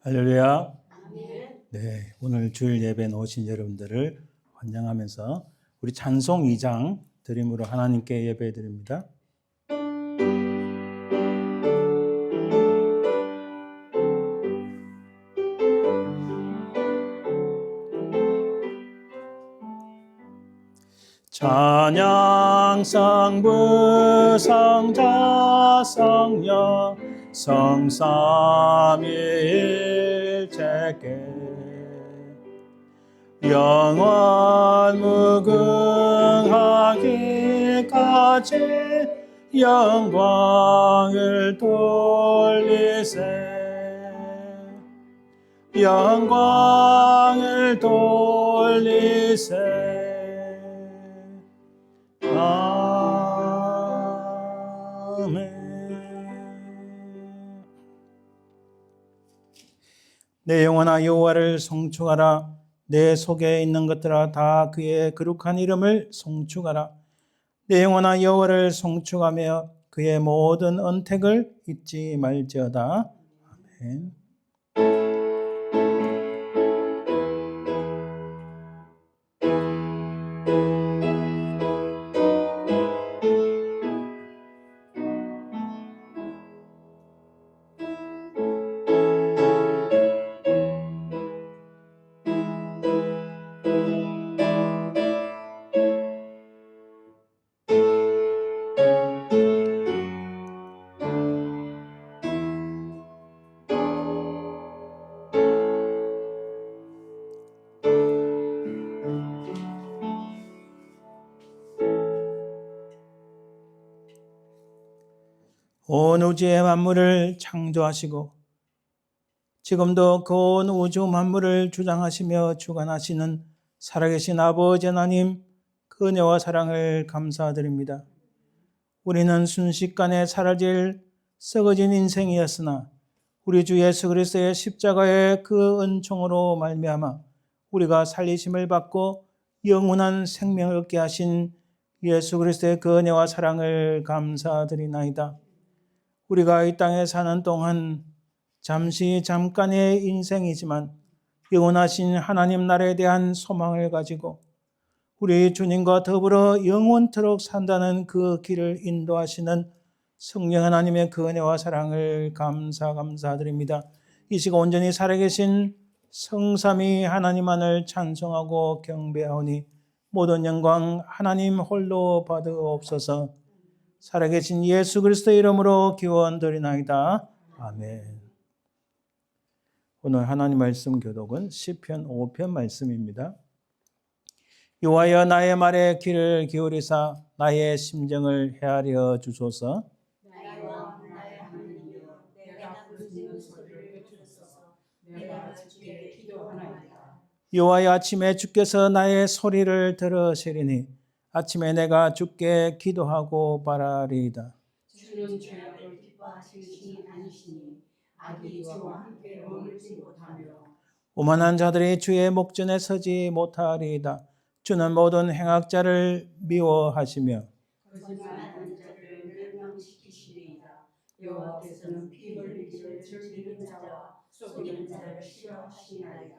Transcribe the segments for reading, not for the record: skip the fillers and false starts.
할렐루야. 아멘. 네, 오늘 주일 예배에 오신 여러분들을 환영하면서 우리 찬송 2장 드림으로 하나님께 예배 드립니다. 찬양 성부 성자 성령 성삼위일체께 영원 무궁하기까지 영광을 돌리세 영광을 돌리세. 아멘. 내 영혼아 여호와를 송축하라. 내 속에 있는 것들아 다 그의 거룩한 이름을 송축하라. 내 영혼아 여호와를 송축하며 그의 모든 언택을 잊지 말지어다. 아멘. 온 우주의 만물을 창조하시고 지금도 그 온 우주 만물을 주장하시며 주관하시는 살아계신 아버지 하나님, 그 은혜와 사랑을 감사드립니다. 우리는 순식간에 사라질 썩어진 인생이었으나 우리 주 예수 그리스도의 십자가의 그 은총으로 말미암아 우리가 살리심을 받고 영원한 생명을 얻게 하신 예수 그리스도의 그 은혜와 사랑을 감사드리나이다. 우리가 이 땅에 사는 동안 잠깐의 인생이지만 영원하신 하나님 나라에 대한 소망을 가지고 우리 주님과 더불어 영원토록 산다는 그 길을 인도하시는 성령 하나님의 그 은혜와 사랑을 감사드립니다. 이 시간 온전히 살아계신 성삼위 하나님만을 찬송하고 경배하오니 모든 영광 하나님 홀로 받으옵소서. 살아계신 예수 그리스도의 이름으로 기원드리나이다. 아멘. 오늘 하나님 말씀 교독은 시편 5편 말씀입니다. 여호와여 나의 말에 귀를 기울이사 나의 심정을 헤아려 주소서. 나의 왕 나의 하나님이여 내가 부르짖는 소리를 들으소서. 내가 주께 기도하나이다. 여호와여 아침에 주께서 나의 소리를 들으시리니 아침에 내가 주께 기도하고 바라리이다. 주는 죄악을 기뻐하실 신이 아니시니 악이 주와 함께 머물지 못하며 오만한 자들이 주의 목전에 서지 못하리이다. 주는 모든 행악자를 미워하시며 거짓말하는 자를 멸망시키시리이다. 여호와께서는 피 흘리기를 즐기는 자와 속이는 자를 싫어하시나이다.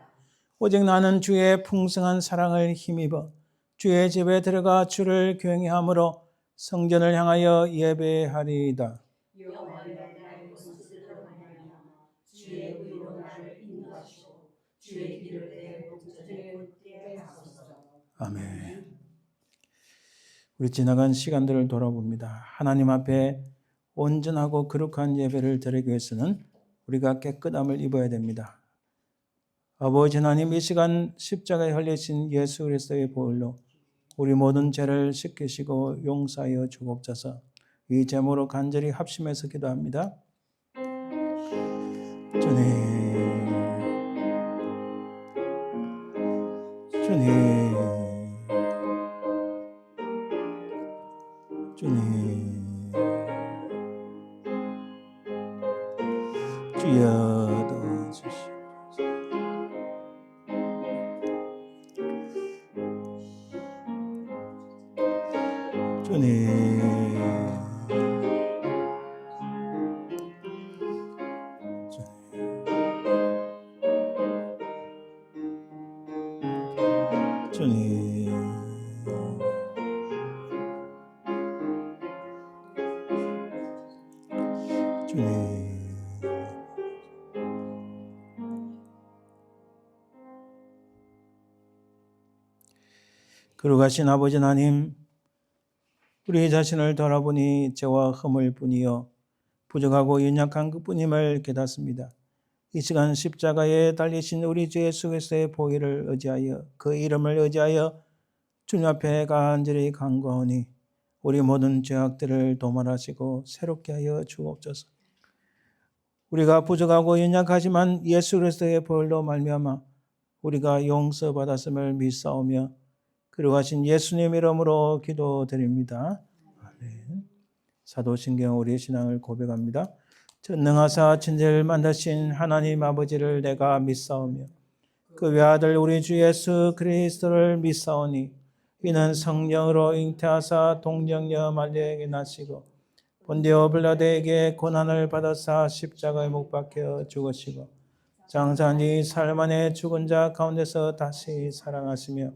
오직 나는 주의 풍성한 사랑을 힘입어 주의 집에 들어가 주를 경외함으로 성전을 향하여 예배하리이다. 여호와여 나의 원수들을 말미암아 주의 의로 나를 인도하시고 주의 길을 내 목전에 굳게 하소서. 아멘. 우리 지나간 시간들을 돌아봅니다. 하나님 앞에 온전하고 거룩한 예배를 드리기 위해서는 우리가 깨끗함을 입어야 됩니다. 아버지 하나님, 이 시간 십자가에 흘리신 예수 그리스도의 보혈로 우리 모든 죄를 씻기시고 용서하여 주옵소서. 이 제목으로 간절히 합심해서 기도합니다. 주님, 주님, 주님, 주여 도와주시옵소서. 주님, 주님. 거룩하신 아버지 하나님, 우리 자신을 돌아보니 죄와 흠을 뿐이요 부족하고 연약한 그뿐임을 깨닫습니다. 이 시간 십자가에 달리신 우리 주 예수 그리스도의 보혈을 의지하여 그 이름을 의지하여 주님 앞에 간절히 간구하오니 우리 모든 죄악들을 도말하시고 새롭게 하여 주옵소서. 우리가 부족하고 연약하지만 예수 그리스도의 보혈로 말미암아 우리가 용서받았음을 믿사오며 거룩하신 예수님 이름으로 기도드립니다. 아멘. 사도신경 우리의 신앙을 고백합니다. 전능하사 천지를 만드신 하나님 아버지를 내가 믿사오며 그 외아들 우리 주 예수 그리스도를 믿사오니 이는 성령으로 잉태하사 동정녀 마리아에게 나시고 본디오 빌라도에게 고난을 받아사 십자가에 못 박혀 죽으시고 장사니 삶 안에 죽은 자 가운데서 다시 살아나시며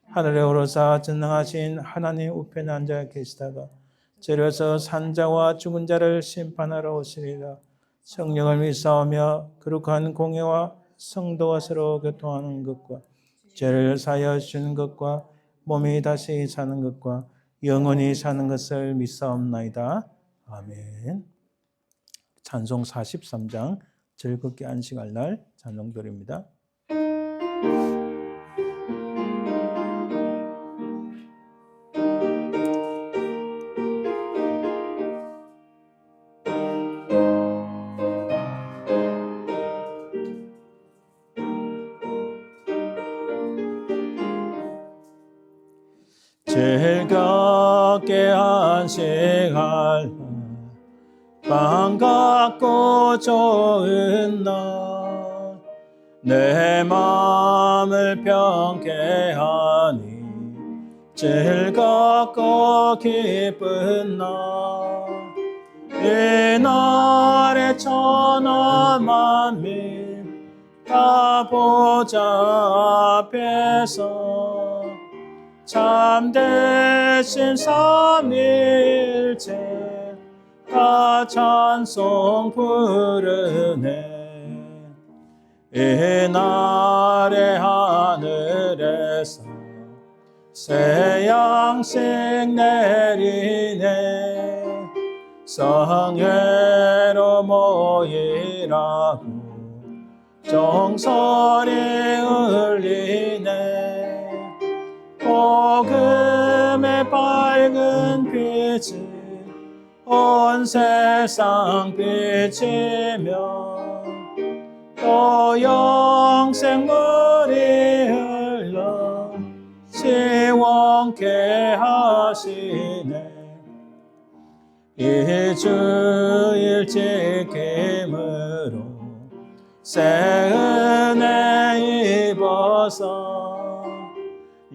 하늘에 오르사 전능하신 하나님 우편에 앉아 계시다가 저려서 산자와 죽은 자를 심판하러 오시리라. 성령을 믿사오며 거룩한 공예와 성도와 서로 교통하는 것과 죄를 사하여 주는 것과 몸이 다시 사는 것과 영원히 사는 것을 믿사옵나이다. 아멘. 찬송 43장 즐겁게 안식할 날 찬송들입니다. 즐겁게 안식할 반갑고 좋은 날 내 마음을 평케 하니 즐겁고 기쁜 날 이 날에 천하 만민 다 보좌 앞에서 참되신 삼위일체 다 찬송 부르네. 이 날에 하늘에서 새 양식 내리네. 성회로 모이라고 종소리 울리네. 복음의 밝은 빛이 온 세상 비치며 또 영생물이 흘러 시원케 하시네. 이 주일 지킴으로 새 은혜 입어서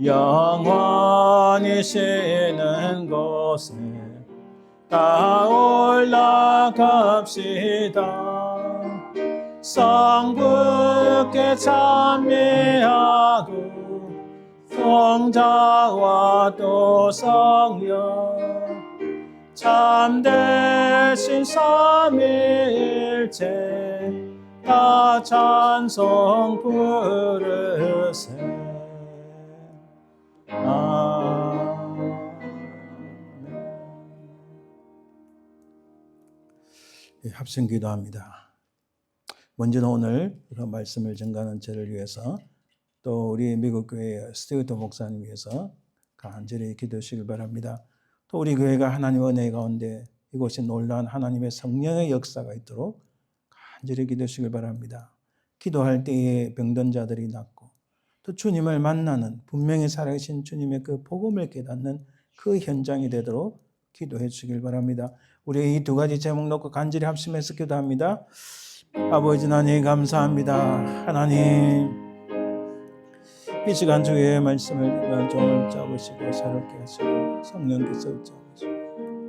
영원히 쉬는 곳에 다 올라갑시다. 성부께 찬미하고 성자와 또 성령 참되신 삼위일체 다 찬송 부르세. 합성 기도합니다. 먼저는 오늘 말씀을 전가하는 저를 위해서 또 우리 미국 교회 스튜어트 목사님 위해서 간절히 기도하시길 바랍니다. 또 우리 교회가 하나님의 은혜 가운데 이곳에 놀라운 하나님의 성령의 역사가 있도록 간절히 기도하시길 바랍니다. 기도할 때에 병든 자들이 낫고 또 주님을 만나는 분명히 살아계신 주님의 그 복음을 깨닫는 그 현장이 되도록 기도해 주시길 바랍니다. 우리 이 두 가지 제목 놓고 간절히 합심해서 기도합니다. 아버지 하나님 감사합니다. 하나님 이 시간 주의 말씀을 종을 잡으시고 새롭게 하시고 성령께서 잡으시고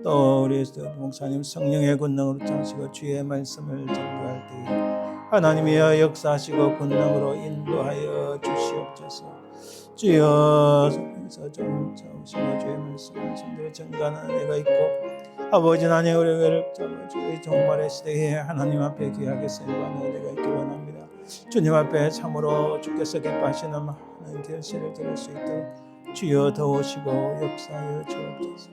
또 우리 목사님 성령의 권능으로 잡으시고 주의 말씀을 전도할 때에 하나님이여 역사하시고 권능으로 인도하여 주시옵소서. 주여 통해서 좀 잡으시고 주의 말씀을 증가하는 은혜가 있고 아버지 하나님 우리 교회를 잡아주고 종말의 시대에 하나님 앞에 귀하게 쓰임받는 은혜가 있기 원합니다. 주님 앞에 참으로 주께서 기뻐하시는 많은 결실을 들을 수 있도록 주여 더우시고 역사하여 주옵소서.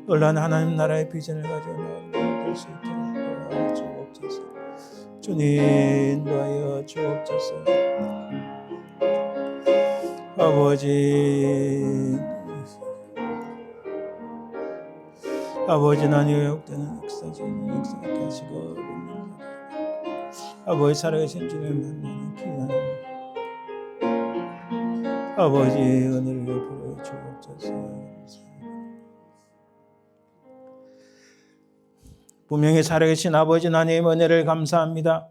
놀란 하나님 나라의 비전을 가지고 나아갈 수 있도록 도와주옵소서. 주님 인도하여 주옵소서. 아버지 하나님 욕되는 역사적인 역사가 하시고 아버지 살아계신 주님을 만나는 귀한 아버지 은혜를 베풀어 주옵소서. 분명히 살아계신 아버지 하나님 은혜를 감사합니다.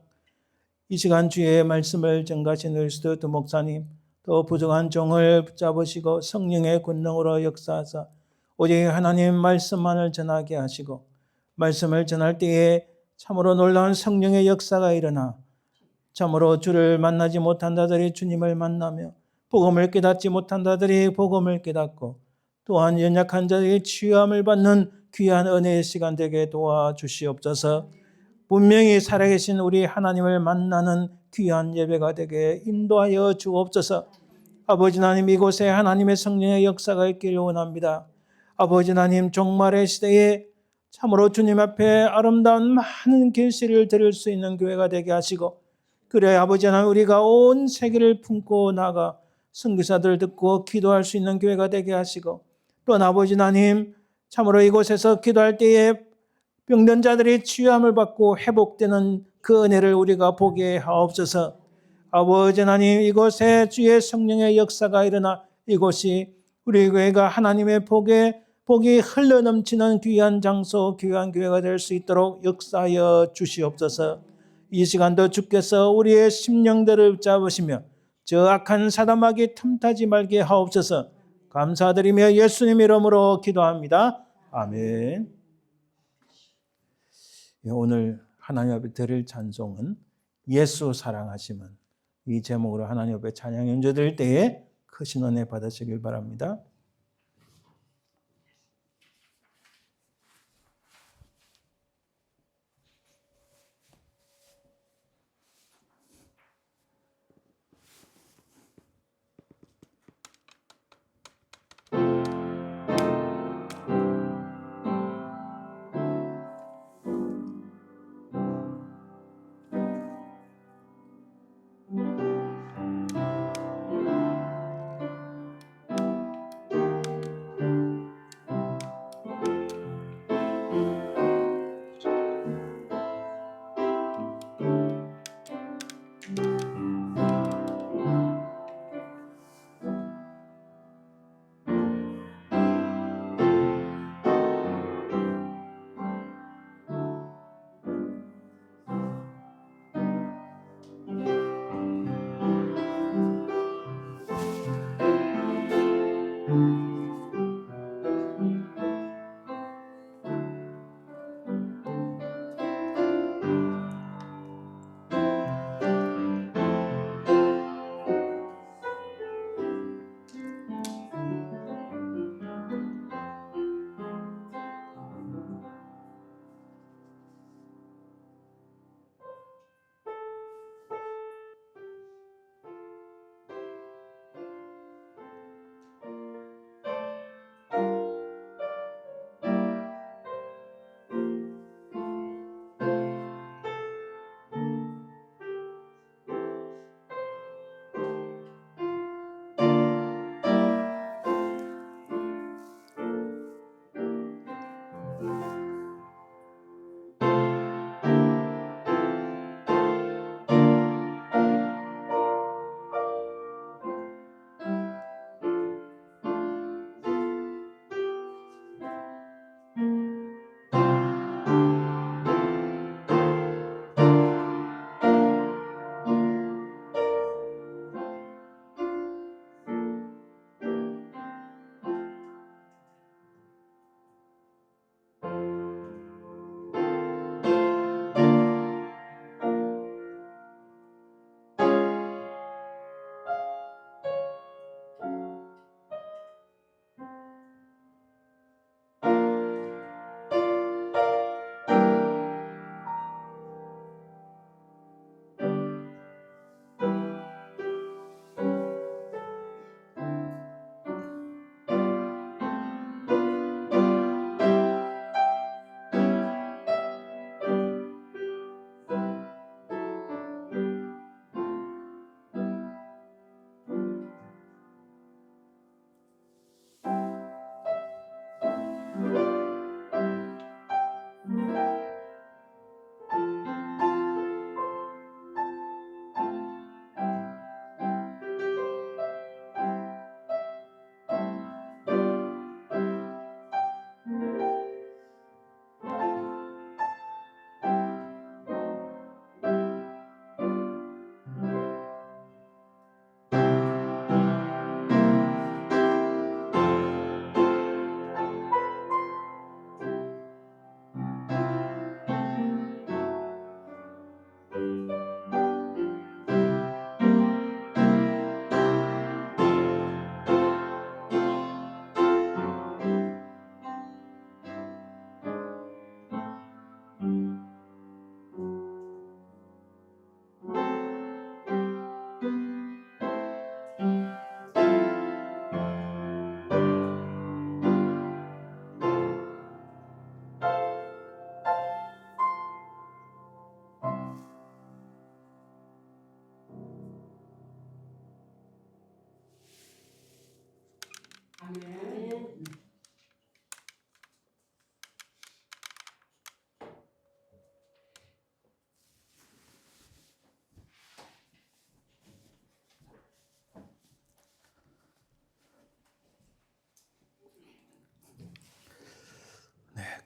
이 시간 주의 말씀을 전가하신 의스도트 목사님 또 부족한 종을 붙잡으시고 성령의 권능으로 역사하사 오직 하나님 말씀만을 전하게 하시고 말씀을 전할 때에 참으로 놀라운 성령의 역사가 일어나 참으로 주를 만나지 못한 자들이 주님을 만나며 복음을 깨닫지 못한 자들이 복음을 깨닫고 또한 연약한 자들이 치유함을 받는 귀한 은혜의 시간 되게 도와주시옵소서. 분명히 살아계신 우리 하나님을 만나는 귀한 예배가 되게 인도하여 주옵소서. 아버지 하나님 이곳에 하나님의 성령의 역사가 있기를 원합니다. 아버지 하나님 종말의 시대에 참으로 주님 앞에 아름다운 많은 결실을 드릴 수 있는 교회가 되게 하시고 그래 아버지 하나님 우리가 온 세계를 품고 나가 선교사들 듣고 기도할 수 있는 교회가 되게 하시고 또한 아버지 하나님 참으로 이곳에서 기도할 때에 병든 자들이 치유함을 받고 회복되는 그 은혜를 우리가 보게 하옵소서. 아버지 하나님 이곳에 주의 성령의 역사가 일어나 이곳이 우리 교회가 하나님의 복이 흘러넘치는 귀한 장소 귀한 교회가 될 수 있도록 역사하여 주시옵소서. 이 시간도 주께서 우리의 심령들을 붙잡으시며 저 악한 사단마귀 틈타지 말게 하옵소서. 감사드리며 예수님 이름으로 기도합니다. 아멘. 오늘 하나님 앞에 드릴 찬송은 예수 사랑하심은 이 제목으로 하나님 앞에 찬양 연주 드릴 때에 크신 은혜 받으시길 바랍니다.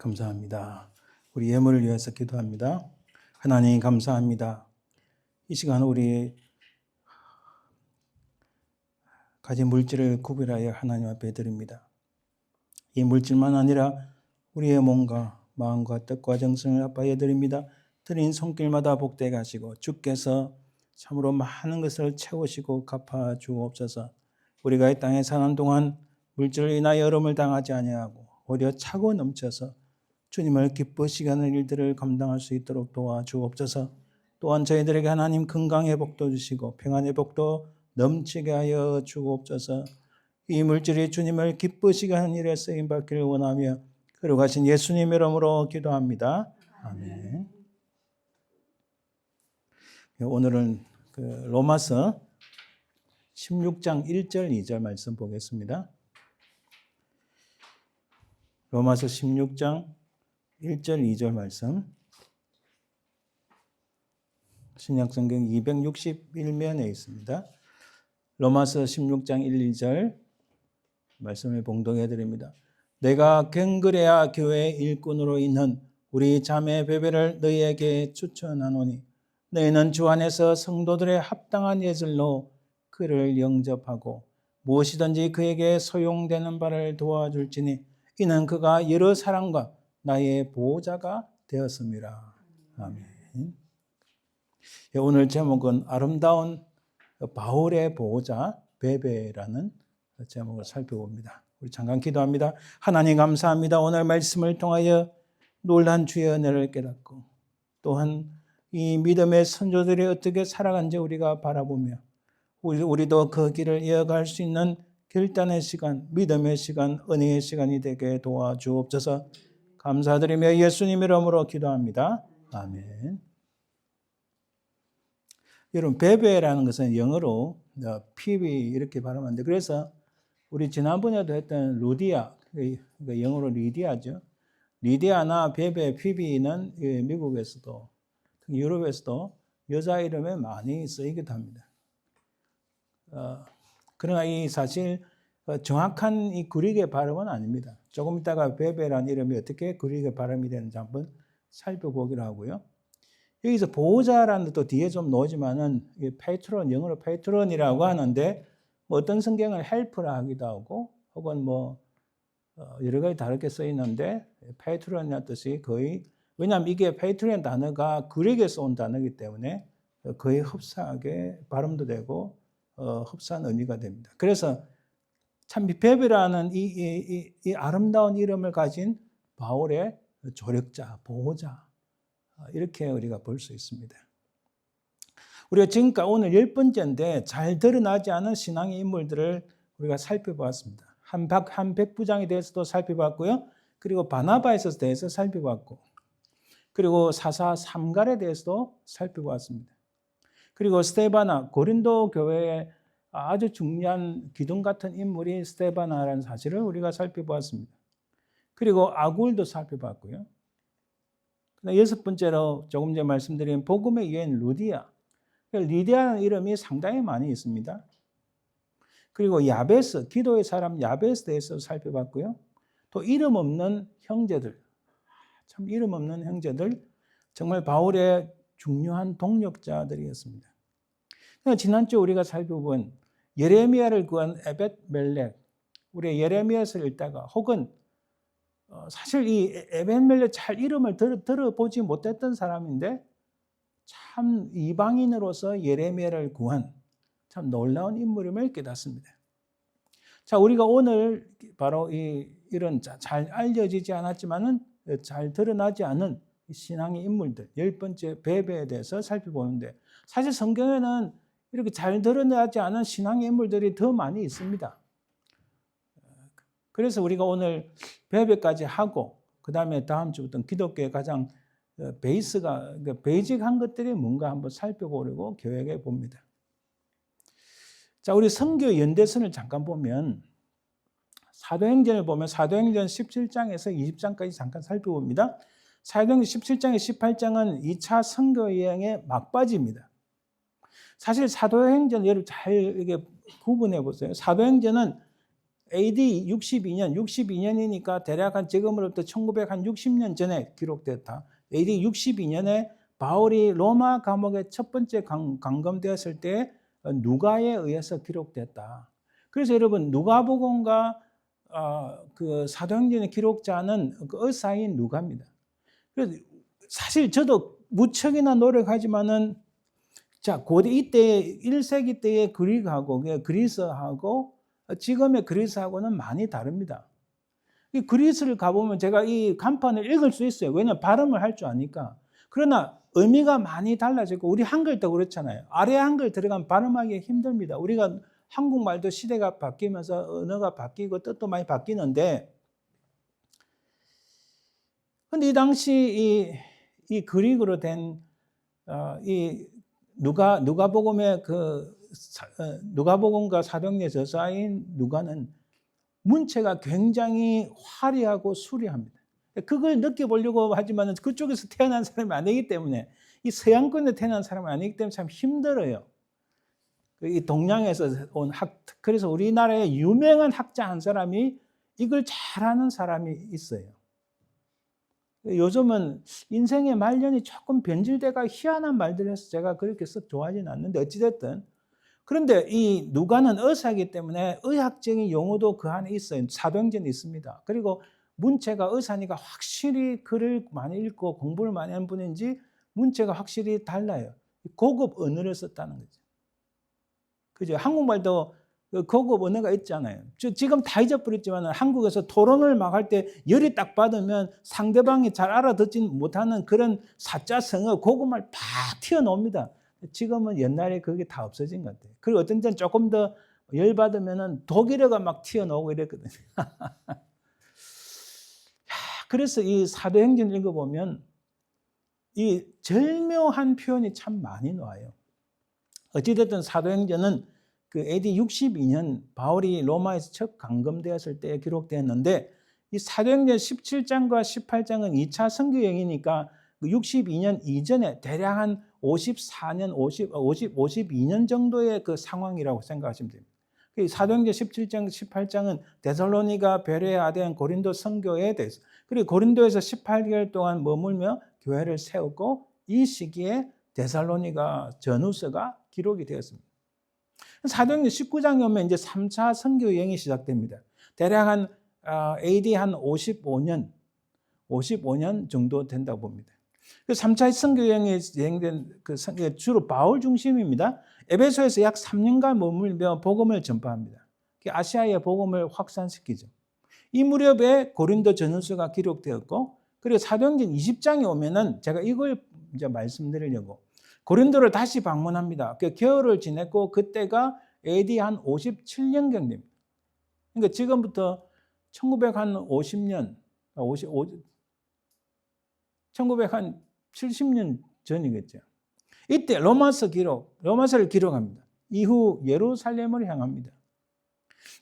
감사합니다. 우리 예물을 위해서 기도합니다. 하나님 감사합니다. 이 시간 우리 가진 물질을 구별하여 하나님 앞에 드립니다. 이 물질만 아니라 우리의 몸과 마음과 뜻과 정성을 아파여 드립니다. 드린 손길마다 복되게 하시고 주께서 참으로 많은 것을 채우시고 갚아 주옵소서. 우리가 이 땅에 사는 동안 물질을 인하여 어려움을 당하지 아니하고 오히려 차고 넘쳐서 주님을 기쁘시게 하는 일들을 감당할 수 있도록 도와주옵소서. 또한 저희들에게 하나님 건강의 복도 주시고 평안의 복도 넘치게 하여 주옵소서. 이 물질이 주님을 기쁘시게 하는 일에 쓰임받기를 원하며 거룩하신 예수님 이름으로 기도합니다. 아멘. 오늘은 로마서 16장 1절 2절 말씀 보겠습니다. 로마서 16장 1절 2절 말씀. 신약성경 261면에 있습니다. 로마서 16장 1, 2절 말씀을 봉독해 드립니다. 내가 경건해야 교회의 일꾼으로 있는 우리 자매 베베를 너희에게 추천하노니 너희는 주 안에서 성도들의 합당한 예술로 그를 영접하고 무엇이든지 그에게 소용되는 바를 도와줄지니 이는 그가 여러 사람과 나의 보호자가 되었음이라. 아멘. 오늘 제목은 아름다운 바울의 보호자 베베라는 제목을 살펴봅니다. 우리 잠깐 기도합니다. 하나님 감사합니다. 오늘 말씀을 통하여 놀란 주의 은혜를 깨닫고 또한 이 믿음의 선조들이 어떻게 살아간지 우리가 바라보며 우리도 그 길을 이어갈 수 있는 결단의 시간, 믿음의 시간, 은혜의 시간이 되게 도와주옵소서. 감사드리며 예수님 이름으로 기도합니다. 아멘. 여러분 베베라는 것은 영어로 피비 이렇게 발음하는데 그래서 우리 지난번에도 했던 루디아, 영어로 리디아죠. 리디아나 베베, 피비는 미국에서도 유럽에서도 여자 이름에 많이 쓰이기도 합니다. 그러나 이 사실 정확한 이 그릭의 발음은 아닙니다. 조금 있다가 베베라는 이름이 어떻게 그릭의 발음이 되는지 한번 살펴보기로 하고요. 여기서 보호자라는 것도 뒤에 좀 나오지만은 페트론, 영어로 페트론이라고 하는데 뭐 어떤 성경은 헬프라 하기도 하고 혹은 뭐 여러 가지 다르게 쓰이는데 페트론이라는 뜻이 거의 왜냐하면 이게 페트론 단어가 그릭에서 온 단어이기 때문에 거의 흡사하게 발음도 되고 흡사한 의미가 됩니다. 그래서 참 베베라는 이 아름다운 이름을 가진 바울의 조력자, 보호자 이렇게 우리가 볼 수 있습니다. 우리가 지금까지 오늘 10번째인데 잘 드러나지 않은 신앙의 인물들을 우리가 살펴보았습니다. 한 백부장에 대해서도 살펴봤고요. 그리고 바나바에 대해서 살펴봤고 그리고 사사 삼갈에 대해서도 살펴보았습니다. 그리고 스테바나, 고린도 교회의 아주 중요한 기둥 같은 인물이 스테바나라는 사실을 우리가 살펴보았습니다. 그리고 아굴도 살펴봤고요. 여섯 번째로 조금 전에 말씀드린 복음의 여인 루디아. 리디아라는 이름이 상당히 많이 있습니다. 그리고 야베스, 기도의 사람 야베스에 대해서 살펴봤고요. 또 이름 없는 형제들, 참 이름 없는 형제들, 정말 바울의 중요한 동력자들이었습니다. 지난주 우리가 살펴본 예레미야를 구한 에벳멜렉, 우리 예레미야서를 읽다가 혹은 사실 이 에벳멜렉 잘 이름을 들어보지 못했던 사람인데 참 이방인으로서 예레미야를 구한 참 놀라운 인물임을 깨닫습니다. 자, 우리가 오늘 바로 이런 잘 알려지지 않았지만은 잘 드러나지 않은 신앙의 인물들 10번째 베베에 대해서 살펴보는데 사실 성경에는 이렇게 잘 드러나지 않은 신앙의 인물들이 더 많이 있습니다. 그래서 우리가 오늘 베베까지 하고 그 다음에 다음 주부터는 기독교의 가장 베이스가 베이직한 것들이 뭔가 한번 살펴보려고 계획해 봅니다. 자, 우리 선교 연대선을 잠깐 보면 사도행전을 보면 사도행전 17장에서 20장까지 잠깐 살펴봅니다. 사도행전 17장에 18장은 2차 선교 여행의 막바지입니다. 사실 사도행전 여러분 잘 이렇게 구분해 보세요. 사도행전은 AD 62년이니까 대략 한 지금으로부터 1960년 전에 기록됐다. AD 62년에 바울이 로마 감옥에 첫 번째 감금되었을 때 누가에 의해서 기록됐다. 그래서 여러분 누가복음과 그 사도행전의 기록자는 그 의사인 누가입니다. 그래서 사실 저도 무척이나 노력하지만은 자 고대 이때 1세기 때의 그릭하고 그리스하고 지금의 그리스하고는 많이 다릅니다. 이 그리스를 가보면 제가 이 간판을 읽을 수 있어요. 왜냐하면 발음을 할 줄 아니까. 그러나 의미가 많이 달라지고 우리 한글도 그렇잖아요. 아래 한글 들어가면 발음하기 힘듭니다. 우리가 한국말도 시대가 바뀌면서 언어가 바뀌고 뜻도 많이 바뀌는데 근데 이 당시 이 그릭으로 된 이 누가복음의 누가복음과 사도행전 저자인 누가는 문체가 굉장히 화려하고 수려합니다. 그걸 느껴보려고 하지만 그쪽에서 태어난 사람이 아니기 때문에 이 서양권에 태어난 사람이 아니기 때문에 참 힘들어요. 이 동양에서 온 그래서 우리나라에 유명한 학자 한 사람이 이걸 잘하는 사람이 있어요. 요즘은 인생의 말년이 조금 변질돼가 희한한 말들을 해서 제가 그렇게 썩 좋아하지는 않는데 어찌됐든 그런데 이 누가는 의사이기 때문에 의학적인 용어도 그 안에 있어요. 사도행전에 있습니다. 그리고 문체가 의사니까 확실히 글을 많이 읽고 공부를 많이 한 분인지 문체가 확실히 달라요. 고급 언어를 썼다는 거죠. 그죠? 한국말도 고급 언어가 있잖아요. 지금 다 잊어버렸지만 한국에서 토론을 막 할 때 열이 딱 받으면 상대방이 잘 알아듣지 못하는 그런 사자성어 고급말 팍 튀어나옵니다. 지금은 옛날에 그게 다 없어진 것 같아요. 그리고 어떤 때는 조금 더 열받으면 독일어가 막 튀어나오고 이랬거든요. 그래서 이 사도행전 읽어보면 이 절묘한 표현이 참 많이 나와요. 어찌됐든 사도행전은 그 AD 62년 바울이 로마에서 첫 감금되었을 때 기록되었는데 이 사도행전 17장과 18장은 2차 선교 여행이니까 62년 이전에 대략 한 54년, 52년 정도의 그 상황이라고 생각하시면 됩니다. 사도행전 17장, 18장은 데살로니가, 베레아, 아덴, 고린도 선교에 대해서 그리고 고린도에서 18개월 동안 머물며 교회를 세웠고 이 시기에 데살로니가 전후서가 기록이 되었습니다. 사도행전 19장에 오면 이제 3차 선교 여행이 시작됩니다. 대략 한 AD 한 55년 정도 된다고 봅니다. 그 3차 선교 여행에 진행된 그 주로 바울 중심입니다. 에베소에서 약 3년간 머물며 복음을 전파합니다. 아시아의 복음을 확산시키죠. 이 무렵에 고린도 전후서가 기록되었고, 그리고 사도행전 20장에 오면은 제가 이걸 이제 말씀드리려고 고린도를 다시 방문합니다. 그 겨울을 지냈고 그때가 AD 한 57년경입니다. 그러니까 지금부터 1950년, 1970년 전이겠죠. 이때 로마서를 기록합니다. 이후 예루살렘을 향합니다.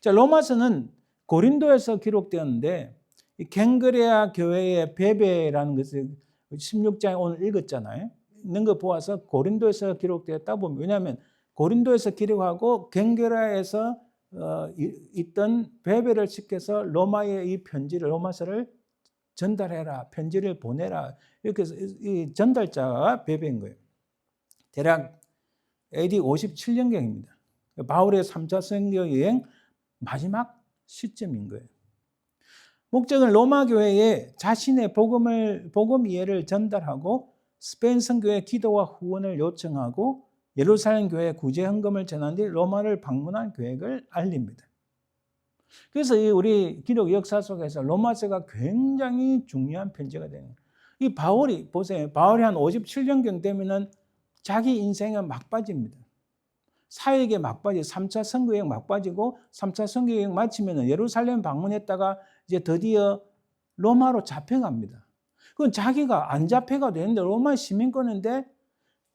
자, 로마서는 고린도에서 기록되었는데 이 갱그레아 교회의 베베라는 것을 16장에 오늘 읽었잖아요. 있는 거 보아서 고린도에서 기록되었다 보면 왜냐하면 고린도에서 기록하고 갱그레아에서 있던 베베를 시켜서 로마의 이 편지를 로마서를 전달해라, 편지를 보내라 이렇게 해서 이 전달자가 베베인 거예요. 대략 AD 57년경입니다. 바울의 3차 선교 여행 마지막 시점인 거예요. 목적은 로마 교회에 자신의 복음 이해를 전달하고 스페인 선교회 기도와 후원을 요청하고 예루살렘 교회 구제 헌금을 전한 뒤 로마를 방문한 계획을 알립니다. 그래서 우리 기록 역사 속에서 로마서가 굉장히 중요한 편지가 되는 거예요. 이 바울이 보세요. 바울이 한 57년경 되면은 자기 인생에 막빠집니다. 사역에 막빠지고 3차 선교여행 막빠지고 3차 선교여행 마치면 예루살렘 방문했다가 이제 드디어 로마로 잡혀갑니다. 그건 자기가 안 잡혀가 되는데 로마 시민권인데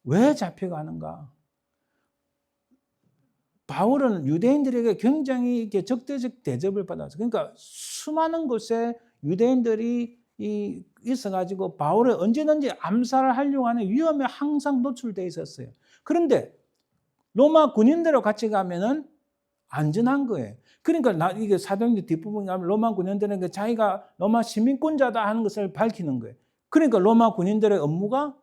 왜 잡혀가는가? 바울은 유대인들에게 굉장히 이렇게 적대적 대접을 받았어요. 그러니까 수많은 곳에 유대인들이 있어가지고 바울을 언제든지 암살을 하려고 하는 위험에 항상 노출되어 있었어요. 그런데 로마 군인들과 같이 가면은 안전한 거예요. 그러니까 이게 사도행전 뒷부분에 가면 로마 군인들은 자기가 로마 시민권자다 하는 것을 밝히는 거예요. 그러니까 로마 군인들의 업무가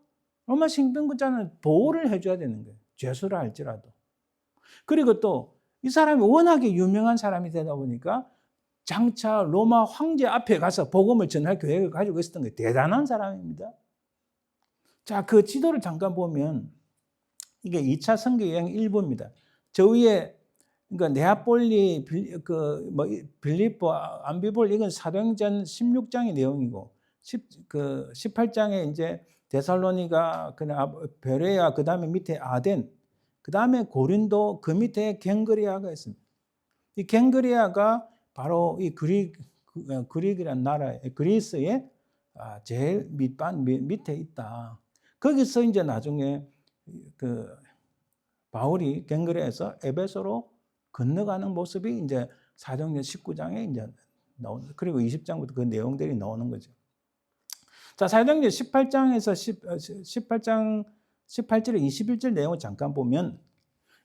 로마 시민권자는 보호를 해줘야 되는 거예요. 죄수라 할지라도. 그리고 또 이 사람이 워낙에 유명한 사람이 되다 보니까 장차 로마 황제 앞에 가서 복음을 전할 계획을 가지고 있었던 거예요. 대단한 사람입니다. 자, 그 지도를 잠깐 보면 이게 2차 선교 여행 일부입니다. 저 위에 그러니까 네아폴리, 빌립보, 암비볼 이건 사도행전 16장의 내용이고 18장에 이제 데살로니가, 베레아, 그 다음에 밑에 아덴, 그 다음에 고린도, 그 밑에 갱그리아가 있습니다. 이 갱그리아가 바로 이 그리스라는 나라, 그리스의 제일 밑에 있다. 거기서 이제 나중에 바울이 갱그리아에서 에베소로 건너가는 모습이 이제 사도행전 19장에 이제 나오는, 그리고 20장부터 그 내용들이 나오는 거죠. 자, 사도행전 18장에서 18장 18절에 21절 내용을 잠깐 보면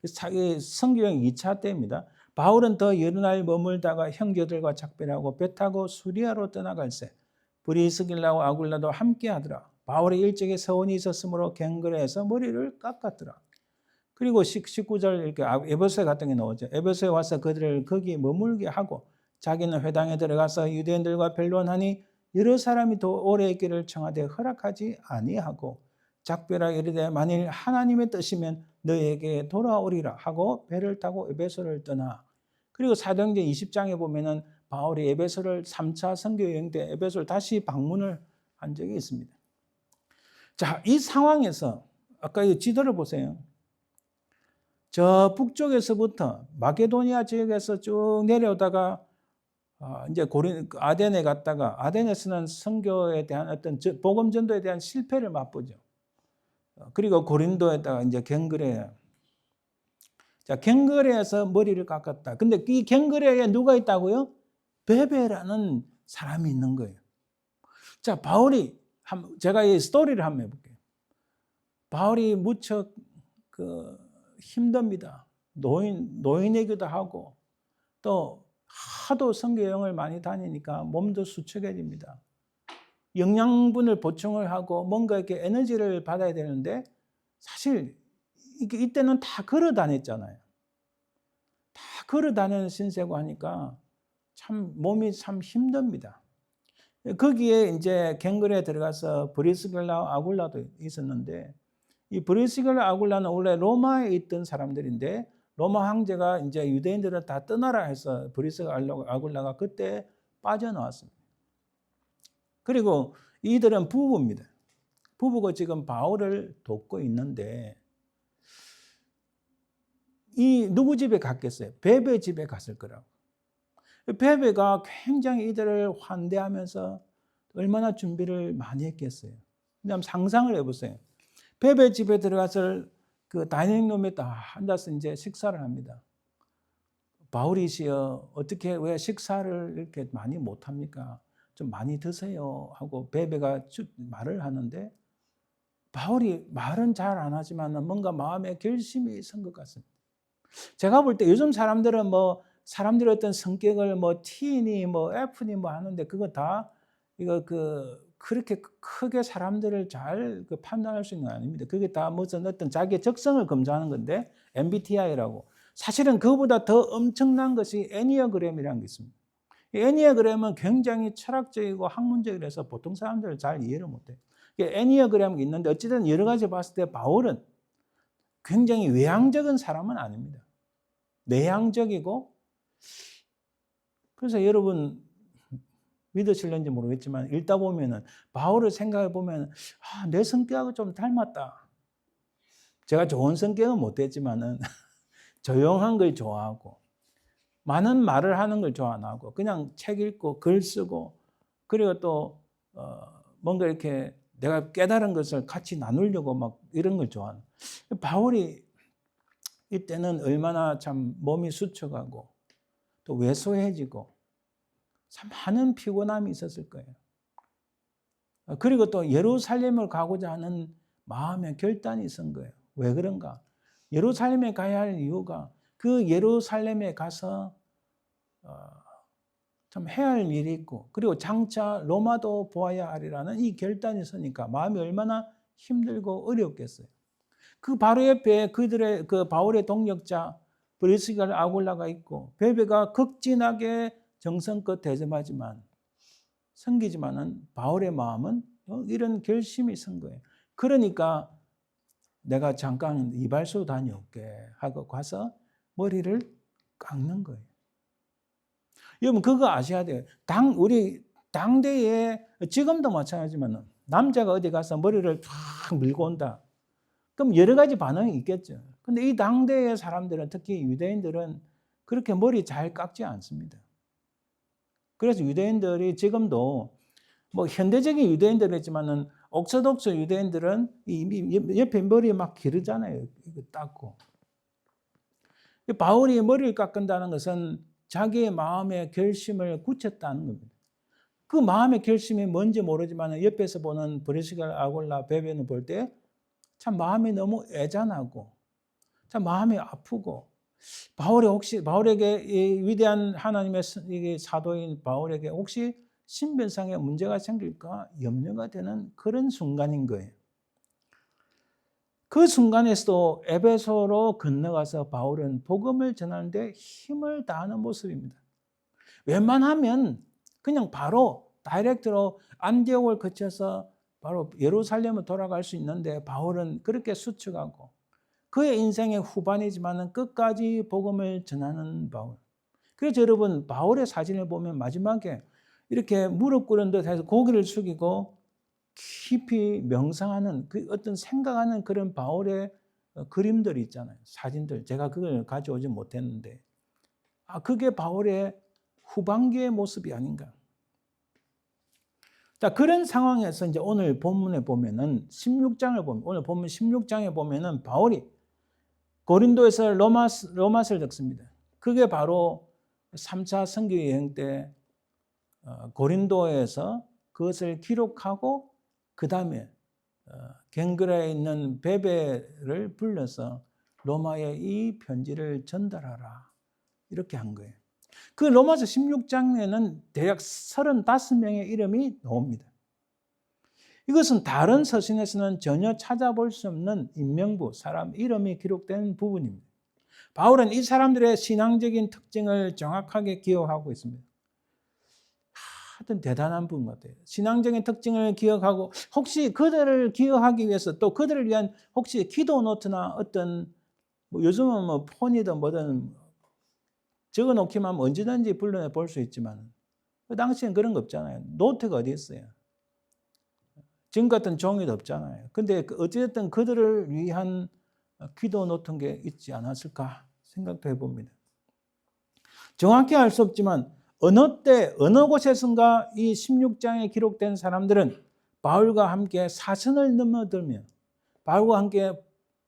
선교여행 2차 때입니다. 바울은 더 여러 날 머물다가 형제들과 작별하고 배 타고 수리아로 떠나갈새 브리스길라와 아굴라도 함께 하더라. 바울의 일정에 서원이 있었으므로 갱그레에서 머리를 깎았더라. 그리고 19절 이렇게 에베소에 갔던 게 나오죠. 에베소에 와서 그들을 거기 머물게 하고 자기는 회당에 들어가서 유대인들과 변론하니 여러 사람이 더 오래 있기를 청하되 허락하지 아니하고 작별하여 이르되 만일 하나님의 뜻이면 너에게 돌아오리라 하고 배를 타고 에베소를 떠나. 그리고 사도행전 20장에 보면은 바울이 에베소를 3차 선교 여행 때 에베소를 다시 방문을 한 적이 있습니다. 자, 이 상황에서 아까 이 지도를 보세요. 저 북쪽에서부터 마게도니아 지역에서 쭉 내려오다가 이제 아덴에 갔다가 아덴에서는 선교에 대한 어떤 복음 전도에 대한 실패를 맛보죠. 그리고 고린도에다가 이제 갱그레. 자, 갱그레에서 머리를 깎았다. 근데 이 갱그레에 누가 있다고요? 베베라는 사람이 있는 거예요. 자, 바울이 제가 이 스토리를 한번 해볼게요. 바울이 무척 힘듭니다. 노인이기도 하고 또 하도 선교 여행을 많이 다니니까 몸도 수척해집니다. 영양분을 보충을 하고 뭔가 이렇게 에너지를 받아야 되는데 사실 이때는 다 걸어 다녔잖아요. 다 걸어 다니는 신세고 하니까 참 몸이 참 힘듭니다. 거기에 이제 갱그레에 들어가서 브리스길라 아굴라도 있었는데 이 브리스길라 아굴라는 원래 로마에 있던 사람들인데 로마 황제가 이제 유대인들을 다 떠나라 해서 브리스길라 아굴라가 그때 빠져나왔습니다. 그리고 이들은 부부입니다. 부부가 지금 바울을 돕고 있는데 이 누구 집에 갔겠어요? 베베 집에 갔을 거라고. 베베가 굉장히 이들을 환대하면서 얼마나 준비를 많이 했겠어요. 그냥 상상을 해보세요. 베베 집에 들어가서 그 다이닝룸에 딱 앉아서 이제 식사를 합니다. 바울이시여 어떻게 왜 식사를 이렇게 많이 못합니까? 좀 많이 드세요 하고 베베가 말을 하는데 바울이 말은 잘 안 하지만 뭔가 마음에 결심이 선 것 같습니다. 제가 볼 때 요즘 사람들은 사람들의 어떤 성격을 T니 F니 하는데 그거 다 그렇게 크게 사람들을 잘 판단할 수 있는 거 아닙니다. 그게 다 무슨 어떤 자기의 적성을 검증하는 건데 MBTI라고. 사실은 그보다 더 엄청난 것이 애니어그램이라는 게 있습니다. 이 애니어그램은 굉장히 철학적이고 학문적이라서 보통 사람들을 잘 이해를 못해요. 애니어그램이 있는데 어찌든 여러 가지 봤을 때 바울은 굉장히 외향적인 사람은 아닙니다. 내향적이고 그래서 여러분 믿으실는지 모르겠지만 읽다 보면은 바울을 생각해 보면 내 성격하고 좀 닮았다. 제가 좋은 성격은 못 됐지만은 조용한 걸 좋아하고 많은 말을 하는 걸 좋아 안 하고 그냥 책 읽고 글 쓰고 그리고 또 뭔가 이렇게 내가 깨달은 것을 같이 나누려고 이런 걸 좋아하는. 바울이 이때는 얼마나 참 몸이 수척하고 또 왜소해지고 참 많은 피곤함이 있었을 거예요. 그리고 또 예루살렘을 가고자 하는 마음의 결단이 있은 거예요. 왜 그런가? 예루살렘에 가야 할 이유가 그 예루살렘에 가서 참 해야 할 일이 있고 그리고 장차 로마도 보아야 하리라는 이 결단이 서니까 마음이 얼마나 힘들고 어렵겠어요. 그 바로 옆에 그들의 그 바울의 동력자 브리스갈 아굴라가 있고 베베가 극진하게 정성껏 대접하지만 섬기지만은 바울의 마음은 이런 결심이 선 거예요. 그러니까 내가 잠깐 이발소 다녀올게 하고 가서 머리를 깎는 거예요. 여러분 그거 아셔야 돼요. 우리 당대에 지금도 마찬가지지만 남자가 어디 가서 머리를 쫙 밀고 온다. 그럼 여러 가지 반응이 있겠죠. 근데 이 당대의 사람들은 특히 유대인들은 그렇게 머리 잘 깎지 않습니다. 그래서 유대인들이 지금도 뭐 현대적인 유대인들이지만은 옥소독스 유대인들은 옆에 머리 막 기르잖아요. 이거 닦고. 바울이 머리를 깎는다는 것은 자기의 마음의 결심을 굳혔다는 겁니다. 그 마음의 결심이 뭔지 모르지만 옆에서 보는 브리스갈 아굴라 베베는 볼 때 참 마음이 너무 애잔하고 참 마음이 아프고 바울에게 이 위대한 하나님의 사도인 바울에게 혹시 신변상에 문제가 생길까 염려가 되는 그런 순간인 거예요. 그 순간에서도 에베소로 건너가서 바울은 복음을 전하는데 힘을 다하는 모습입니다. 웬만하면 그냥 바로 다이렉트로 안디옥을 거쳐서 바로 예루살렘을 돌아갈 수 있는데 바울은 그렇게 수축하고 그의 인생의 후반이지만 끝까지 복음을 전하는 바울. 그래서 여러분 바울의 사진을 보면 마지막에 이렇게 무릎 꿇은 듯 해서 고개를 숙이고 깊이 명상하는 그 어떤 생각하는 그런 바울의 그림들이 있잖아요. 사진들. 제가 그걸 가져오지 못했는데 그게 바울의 후반기의 모습이 아닌가. 자, 그런 상황에서 이제 오늘 본문에 보면은 16장을 보면 오늘 본문 16장에 보면은 바울이 고린도에서 로마서를 적습니다. 그게 바로 3차 선교 여행 때 고린도에서 그것을 기록하고 그 다음에 갱그라에 있는 베베를 불러서 로마에 이 편지를 전달하라 이렇게 한 거예요. 그 로마서 16장에는 대략 35명의 이름이 나옵니다. 이것은 다른 서신에서는 전혀 찾아볼 수 없는 인명부, 사람 이름이 기록된 부분입니다. 바울은 이 사람들의 신앙적인 특징을 정확하게 기억하고 있습니다. 하여튼 대단한 분 같아요. 신앙적인 특징을 기억하고 혹시 그들을 기억하기 위해서 또 그들을 위한 혹시 기도 노트나 어떤 뭐 요즘은 뭐 폰이든 뭐든 적어놓기만 하면 언제든지 불러내 볼 수 있지만 그 당시엔 그런 거 없잖아요. 노트가 어디 있어요. 지금 같은 종이도 없잖아요. 근데 어찌됐든 그들을 위한 기도 노트인 게 있지 않았을까 생각도 해봅니다. 정확히 알 수 없지만 어느 때 어느 곳에선가 이 16장에 기록된 사람들은 바울과 함께 사선을 넘어들며 바울과 함께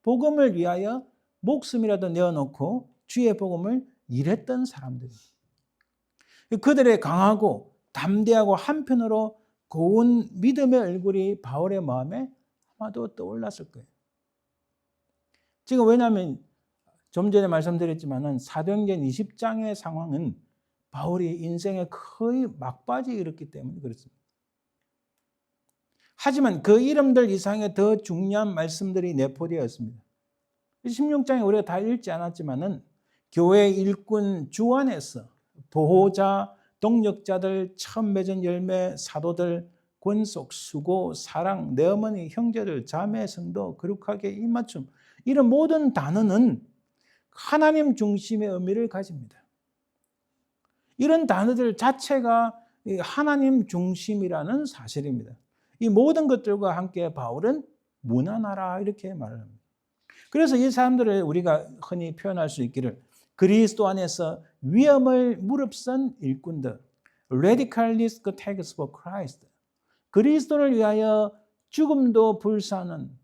복음을 위하여 목숨이라도 내어놓고 주의 복음을 일했던 사람들입니다. 그들의 강하고 담대하고 한편으로 고운 믿음의 얼굴이 바울의 마음에 아마도 떠올랐을 거예요. 지금 왜냐하면 좀 전에 말씀드렸지만 사도행전 20장의 상황은 바울이 인생에 거의 막바지에 이르기 때문에 그렇습니다. 하지만 그 이름들 이상의 더 중요한 말씀들이 내포되었습니다. 16장에 우리가 다 읽지 않았지만 교회 일꾼 주 안에서 보호자, 동력자들, 처음 맺은 열매, 사도들, 권속, 수고, 사랑, 내 어머니, 형제들, 자매, 성도, 거룩하게 입맞춤 이런 모든 단어는 하나님 중심의 의미를 가집니다. 이런 단어들 자체가 하나님 중심이라는 사실입니다. 이 모든 것들과 함께 바울은 무난하라 이렇게 말을 합니다. 그래서 이 사람들을 우리가 흔히 표현할 수 있기를 그리스도 안에서 위험을 무릅쓴 일꾼들, radical risk takers for Christ. 그리스도를 위하여 죽음도 불사하는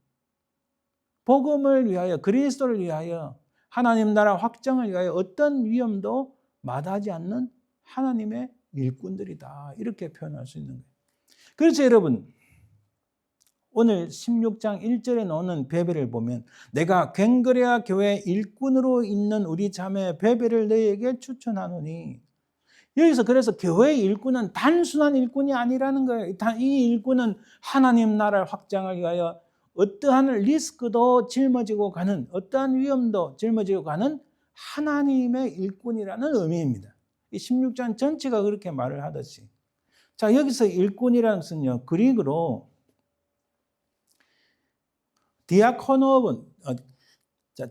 복음을 위하여 그리스도를 위하여 하나님 나라 확장을 위하여 어떤 위험도 마다하지 않는 하나님의 일꾼들이다. 이렇게 표현할 수 있는 거예요. 그래서 여러분 오늘 16장 1절에 나오는 베베를 보면 내가 갱그레아 교회 일꾼으로 있는 우리 자매 베베를 너희에게 추천하노니 여기서 그래서 교회의 일꾼은 단순한 일꾼이 아니라는 거예요. 이 일꾼은 하나님 나라를 확장하기 위하여 어떠한 리스크도 짊어지고 가는, 어떠한 위험도 짊어지고 가는 하나님의 일꾼이라는 의미입니다. 이 16장 전체가 그렇게 말을 하듯이. 자, 여기서 일꾼이라는 것은요, 그리그로 디아코노는,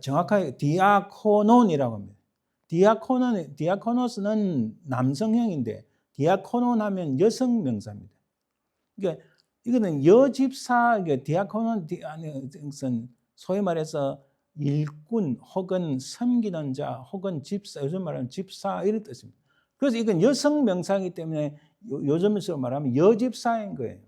정확하게 디아코논이라고 합니다. 디아코노스는 남성형인데, 디아코논 하면 여성 명사입니다. 그러니까 이거는 여집사, 디아코논, 소위 말해서 일꾼 혹은 섬기는 자 혹은 집사, 요즘 말하는 집사 이런 뜻입니다. 그래서 이건 여성 명사이기 때문에 요즘으로 말하면 여집사인 거예요.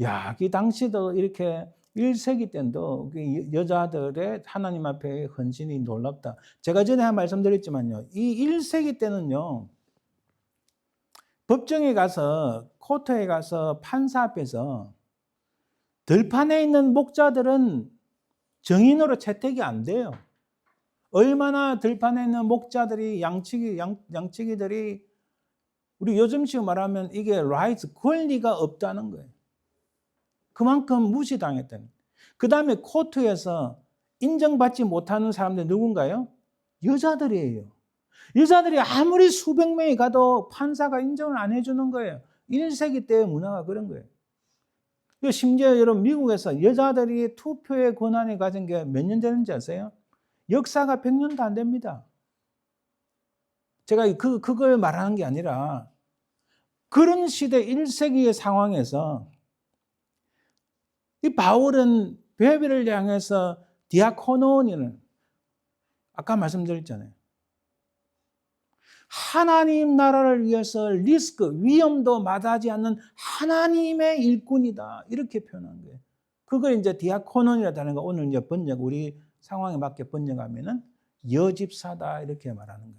야, 그 당시도 이렇게 1세기 때도 여자들의 하나님 앞에 헌신이 놀랍다. 제가 전에 말씀드렸지만요, 이 1세기 때는요, 법정에 가서, 코트에 가서 판사 앞에서 들판에 있는 목자들은 정인으로 채택이 안 돼요. 얼마나 들판에 있는 목자들이, 양치기들이, 우리 요즘식으로 말하면 이게 라이트, 권리가 없다는 거예요. 그만큼 무시당했다는. 그 다음에 코트에서 인정받지 못하는 사람들 누군가요? 여자들이에요. 여자들이 아무리 수백 명이 가도 판사가 인정을 안 해주는 거예요. 1세기 때의 문화가 그런 거예요. 심지어 여러분 미국에서 여자들이 투표의 권한을 가진 게 몇 년 되는지 아세요? 역사가 100년도 안 됩니다. 제가 그걸 말하는 게 아니라 그런 시대 1세기의 상황에서 이 바울은 베베를 향해서 디아코노니는 아까 말씀드렸잖아요. 하나님 나라를 위해서 리스크, 위험도 마다하지 않는 하나님의 일꾼이다. 이렇게 표현한 거예요. 그걸 이제 디아코논이라는 거 오늘 이제 번역, 우리 상황에 맞게 번역하면은 여집사다. 이렇게 말하는 거예요.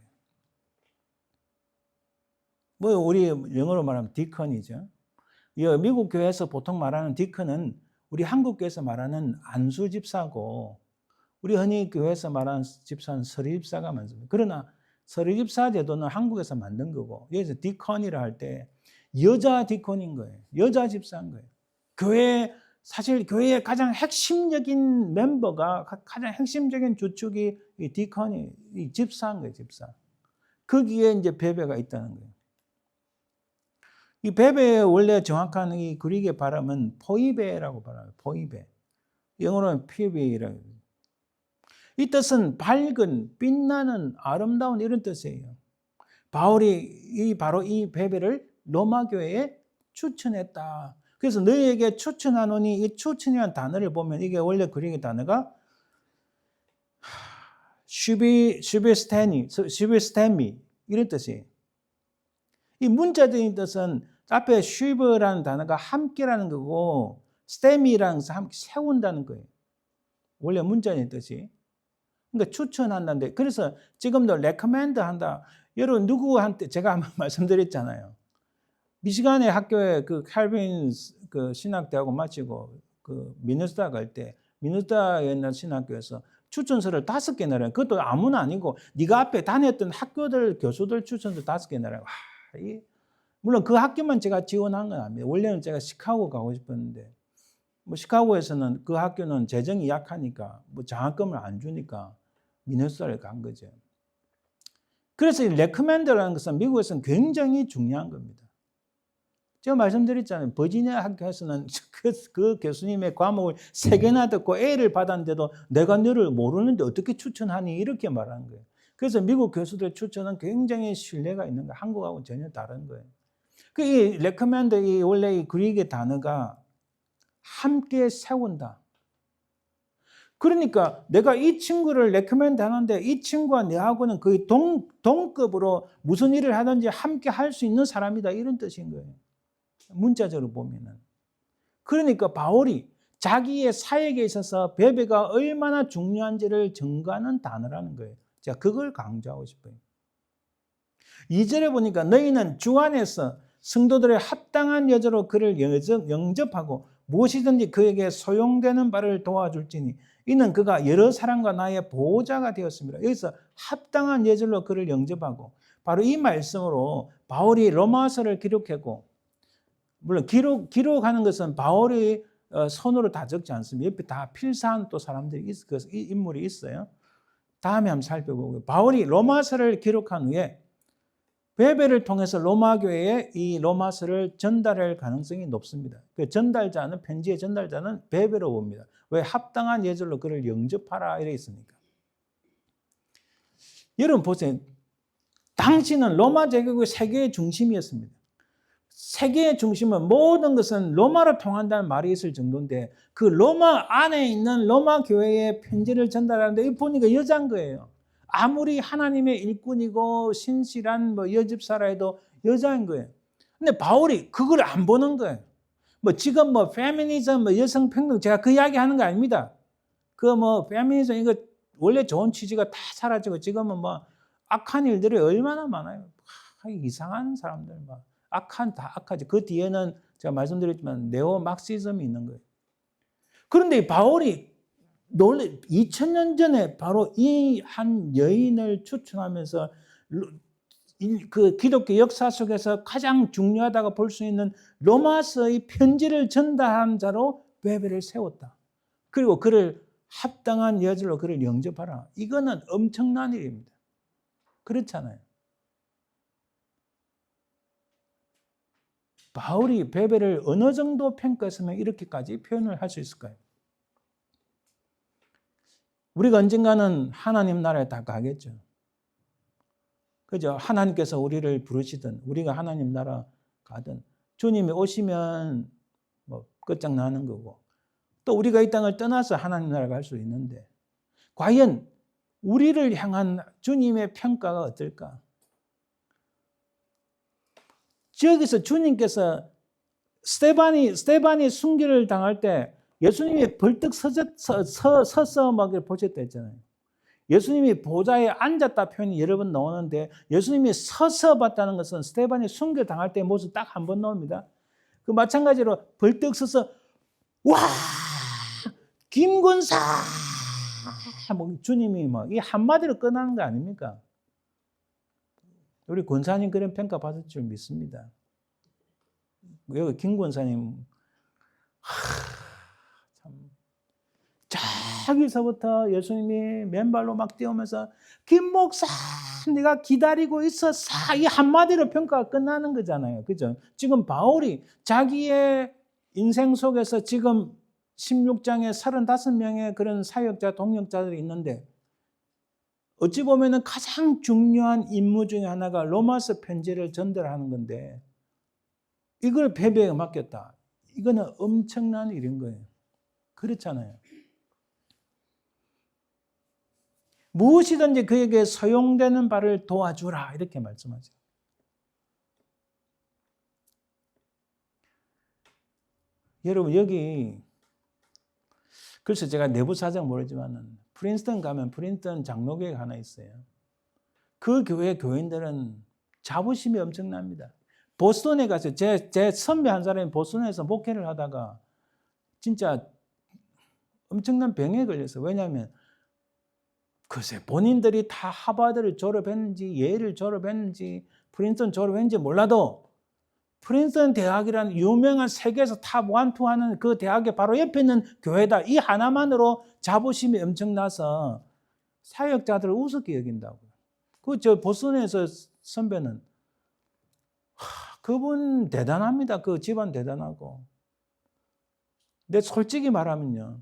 뭐, 우리 영어로 말하면 디컨이죠. 미국 교회에서 보통 말하는 디컨은 우리 한국 교회에서 말하는 안수 집사고, 우리 흔히 교회에서 말하는 집사는 서리 집사가 많습니다. 그러나 서리 집사 제도는 한국에서 만든 거고, 여기서 디컨이라 할 때 여자 디컨인 거예요. 여자 집사인 거예요. 사실 교회의 가장 핵심적인 멤버가, 가장 핵심적인 주축이 이 디컨이, 이 집사인 거예요, 집사. 거기에 이제 베베가 있다는 거예요. 이 베베의 원래 정확한 이 그리스의 발음은 포이베라고 발음해요. 포이베. 영어로는 피베이라고 해요. 이 뜻은 밝은, 빛나는, 아름다운 이런 뜻이에요. 바울이 바로 이 베베를 로마 교회에 추천했다. 그래서 너희에게 추천하노니, 이 추천이라는 단어를 보면 이게 원래 그리스 단어가 슈비스테미 이런 뜻이에요. 이 문자적인 뜻은 앞에 슈브라는 단어가 함께라는 거고, 스테미라는 것은 함께 세운다는 거예요. 원래 문자적인 뜻이. 그러니까 추천한다는데, 그래서 지금도 레커멘드 한다. 여러분 누구한테 제가 한번 말씀드렸잖아요. 미시간의 학교에 그 칼빈 그 신학대학원 마치고 그 미네소타 갈 때 미네소타 옛날 신학교에서 추천서를 5개 내라요. 그것도 아무나 아니고 네가 앞에 다녔던 학교들 교수들 추천서 5개 내라요. 물론 그 학교만 제가 지원한 건 아니에요. 원래는 제가 시카고 가고 싶었는데 뭐 시카고에서는 그 학교는 재정이 약하니까 뭐 장학금을 안 주니까 미네소타를 간 거죠. 그래서 이 레커멘드라는 것은 미국에서는 굉장히 중요한 겁니다. 제가 말씀드렸잖아요. 버지니아 학교에서는 그 교수님의 과목을 3개나 듣고 A를 받았는데도 내가 너를 모르는데 어떻게 추천하니? 이렇게 말하는 거예요. 그래서 미국 교수들 추천은 굉장히 신뢰가 있는 거예요. 한국하고는 전혀 다른 거예요. 이 레커멘드, 원래 이 그리스의 단어가 함께 세운다. 그러니까 내가 이 친구를 레커멘드 하는데 이 친구와 내하고는 거의 동급으로 무슨 일을 하든지 함께 할 수 있는 사람이다. 이런 뜻인 거예요. 문자적으로 보면은. 그러니까 바울이 자기의 사역에 있어서 베베가 얼마나 중요한지를 증거하는 단어라는 거예요. 제가 그걸 강조하고 싶어요. 2절에 보니까 너희는 주 안에서 성도들의 합당한 여자로 그를 영접하고 무엇이든지 그에게 소용되는 바를 도와줄지니 이는 그가 여러 사람과 나의 보호자가 되었습니다. 여기서 합당한 예절로 그를 영접하고 바로 이 말씀으로 바울이 로마서를 기록했고, 물론 기록하는 것은 바울이 손으로 다 적지 않습니다. 옆에 다 필사한 또 사람들이 인물이 있어요. 다음에 한번 살펴보고요. 바울이 로마서를 기록한 후에 베베를 통해서 로마 교회에 이 로마서를 전달할 가능성이 높습니다. 그 전달자는, 편지의 전달자는 베베로 봅니다. 왜? 합당한 예절로 그를 영접하라 이래 있으니까. 여러분 보세요. 당시는 로마 제국의 세계의 중심이었습니다. 세계의 중심은 모든 것은 로마로 통한다는 말이 있을 정도인데, 그 로마 안에 있는 로마 교회에 편지를 전달하는데 이 보니까 여자인 거예요. 아무리 하나님의 일꾼이고 신실한 여집사라 해도 여자인 거예요. 근데 바울이 그걸 안 보는 거예요. 지금 페미니즘, 여성 평등, 제가 그 이야기 하는 거 아닙니다. 페미니즘 이거 원래 좋은 취지가 다 사라지고 지금은 악한 일들이 얼마나 많아요. 이상한 사람들 다 악하지. 그 뒤에는 제가 말씀드렸지만 네오 막시즘이 있는 거예요. 그런데 바울이 2000년 전에 바로 이 한 여인을 추천하면서 그 기독교 역사 속에서 가장 중요하다고 볼 수 있는 로마서의 편지를 전달한 자로 베베를 세웠다. 그리고 그를 합당한 여절로 그를 영접하라. 이거는 엄청난 일입니다. 그렇잖아요. 바울이 베베를 어느 정도 평가했으면 이렇게까지 표현을 할 수 있을까요? 우리가 언젠가는 하나님 나라에 다 가겠죠. 그죠? 하나님께서 우리를 부르시든 우리가 하나님 나라 가든 주님이 오시면 끝장나는 거고, 또 우리가 이 땅을 떠나서 하나님 나라 갈 수 있는데, 과연 우리를 향한 주님의 평가가 어떨까? 저기서 주님께서 스데반이 순교를 당할 때 예수님이 벌떡 서서 막 보셨다 했잖아요. 예수님이 보좌에 앉았다 표현이 여러 번 나오는데, 예수님이 서서 봤다는 것은 스데반이 순교 당할 때 모습 딱 한 번 나옵니다. 그 마찬가지로 벌떡 서서 와 김권사 주님이 이 한마디로 끝나는 거 아닙니까? 우리 권사님 그런 평가 받을 줄 믿습니다. 여기 김 권사님 참 자기서부터 예수님이 맨발로 막 뛰어오면서 김 목사 네가 기다리고 있었어, 이 한마디로 평가가 끝나는 거잖아요. 그죠? 지금 바울이 자기의 인생 속에서 지금 16장에 35명의 그런 사역자, 동역자들이 있는데, 어찌 보면 가장 중요한 임무 중에 하나가 로마서 편지를 전달하는 건데, 이걸 베베에 맡겼다. 이거는 엄청난 일인 거예요. 그렇잖아요. 무엇이든지 그에게 소용되는 바를 도와주라 이렇게 말씀하죠. 여러분 여기 그래서 제가 내부 사정 모르지만 프린스턴 가면 프린스턴 장로교회가 하나 있어요. 그 교회 교인들은 자부심이 엄청납니다. 보스턴에 가서 제 선배 한 사람이 보스턴에서 목회를 하다가 진짜 엄청난 병에 걸렸어요. 왜냐하면 글쎄 본인들이 다 하버드를 졸업했는지 예일을 졸업했는지 프린스턴 졸업했는지 몰라도 프린스턴 대학이라는 유명한 세계에서 탑 1, 2 하는 그 대학의 바로 옆에 있는 교회다. 이 하나만으로 자부심이 엄청나서 사역자들을 우습게 여긴다고요. 저 보스턴에서 선배는 그분 대단합니다. 그 집안 대단하고. 근데 솔직히 말하면요,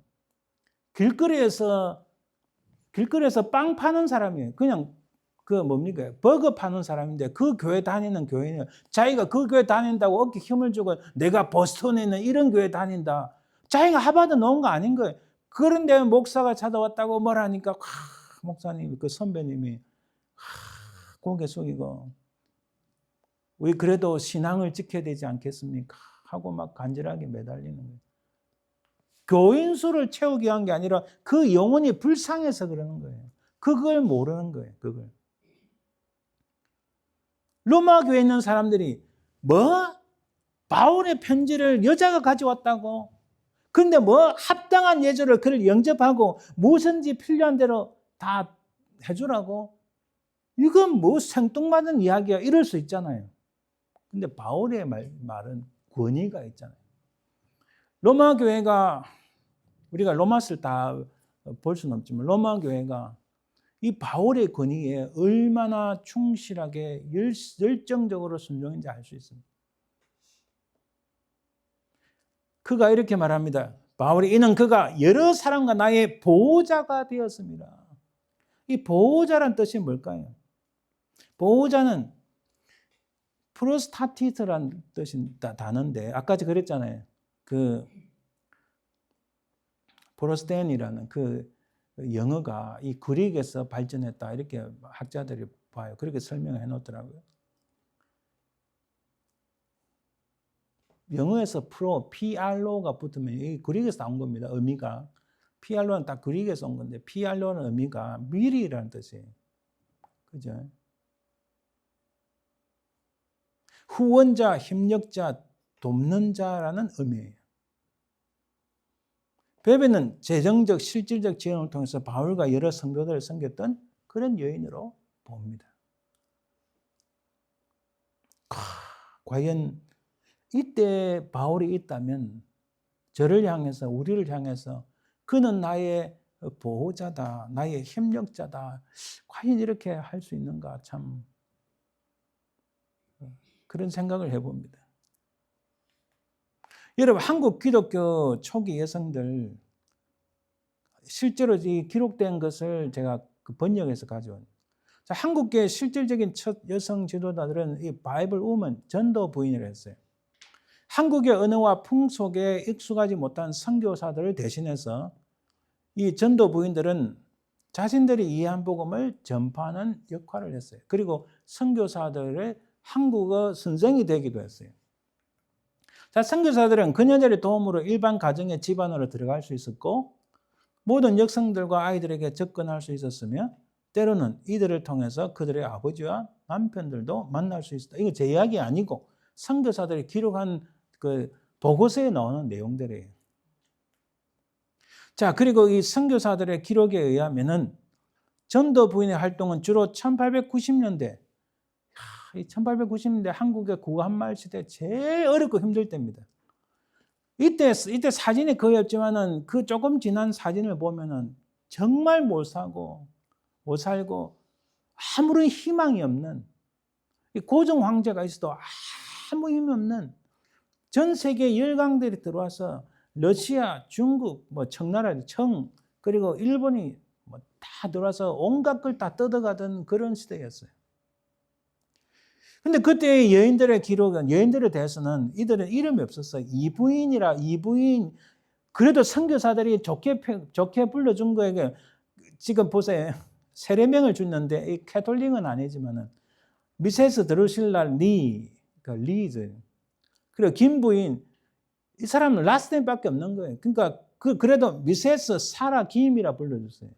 길거리에서 빵 파는 사람이에요. 그냥 버거 파는 사람인데 그 교회 다니는 교회는 자기가 그 교회 다닌다고 어깨 힘을 주고 내가 보스턴에 있는 이런 교회 다닌다. 자기가 하버드 나온 거 아닌 거예요. 그런데 목사가 찾아왔다고 하니까 목사님, 그 선배님이 고개 숙이고 우리 그래도 신앙을 지켜야 되지 않겠습니까? 하고 막 간절하게 매달리는 거예요. 교인 수를 채우기 위한 게 아니라 그 영혼이 불쌍해서 그러는 거예요. 그걸 모르는 거예요. 그걸. 로마 교회에 있는 사람들이 바울의 편지를 여자가 가져왔다고? 그런데 합당한 예절을 그를 영접하고 무엇인지 필요한 대로 다 해주라고? 이건 뭐 생뚱맞은 이야기야 이럴 수 있잖아요. 근데 바울의 말은 권위가 있잖아요. 로마 교회가 우리가 로마서를 다 볼 수는 없지만 로마 교회가 이 바울의 권위에 얼마나 충실하게 열정적으로 순종인지 알 수 있습니다. 그가 이렇게 말합니다. 바울이 이는 그가 여러 사람과 나의 보호자가 되었습니다. 이 보호자란 뜻이 뭘까요? 보호자는 프로스타티트란 뜻인 단어인데 아까 그랬잖아요. 그 프로스텐이라는 그 영어가 이 그릭에서 발전했다 이렇게 학자들이 봐요. 그렇게 설명해 놓더라고요. 영어에서 PRO가 붙으면 이 그릭에서 나온 겁니다. 의미가. PRO는 딱 그릭에서 온 건데 PRO는 의미가 미리라는 뜻이에요. 그죠? 후원자, 협력자, 돕는 자라는 의미예요. 베베는 재정적, 실질적 지원을 통해서 바울과 여러 성도들을 섬겼던 그런 여인으로 봅니다. 과연 이때 바울이 있다면 저를 향해서 우리를 향해서 그는 나의 보호자다, 나의 협력자다. 과연 이렇게 할 수 있는가 참 그런 생각을 해봅니다. 여러분 한국 기독교 초기 여성들 실제로 이 기록된 것을 제가 번역해서 가져온. 자, 한국계 실질적인 첫 여성 지도자들은 이 바이블 우먼 전도 부인을 했어요. 한국의 언어와 풍속에 익숙하지 못한 선교사들을 대신해서 이 전도 부인들은 자신들이 이해한 복음을 전파하는 역할을 했어요. 그리고 선교사들의 한국어 선생이 되기도 했어요. 자, 선교사들은 그녀들의 도움으로 일반 가정의 집안으로 들어갈 수 있었고 모든 여성들과 아이들에게 접근할 수 있었으며 때로는 이들을 통해서 그들의 아버지와 남편들도 만날 수 있었다. 이거 제 이야기 아니고 선교사들이 기록한 그 보고서에 나오는 내용들이에요. 자, 그리고 이 선교사들의 기록에 의하면은 전도 부인의 활동은 주로 1890년대, 이 1890년대 한국의 구한말 시대 제일 어렵고 힘들 때입니다. 이때 사진이 거의 없지만은 그 조금 지난 사진을 보면은 정말 못 살고 아무런 희망이 없는 고종 황제가 있어도 아무 힘이 없는 전 세계 열강들이 들어와서 러시아, 중국, 뭐 청나라, 그리고 일본이 뭐 다 들어와서 온갖 걸 다 뜯어가던 그런 시대였어요. 근데 그때의 여인들의 기록은 여인들에 대해서는 이들은 이름이 없었어요. 이부인 그래도 선교사들이 좋게 불러준 거에게 지금 보세요. 세례명을 줬는데 이 캐톨릭은 아니지만은 미세스 드루실라 리즈 그리고 김부인 이 사람은 라스트네임밖에 없는 거예요. 그러니까 그래도 미세스 사라 김이라 불러줬어요.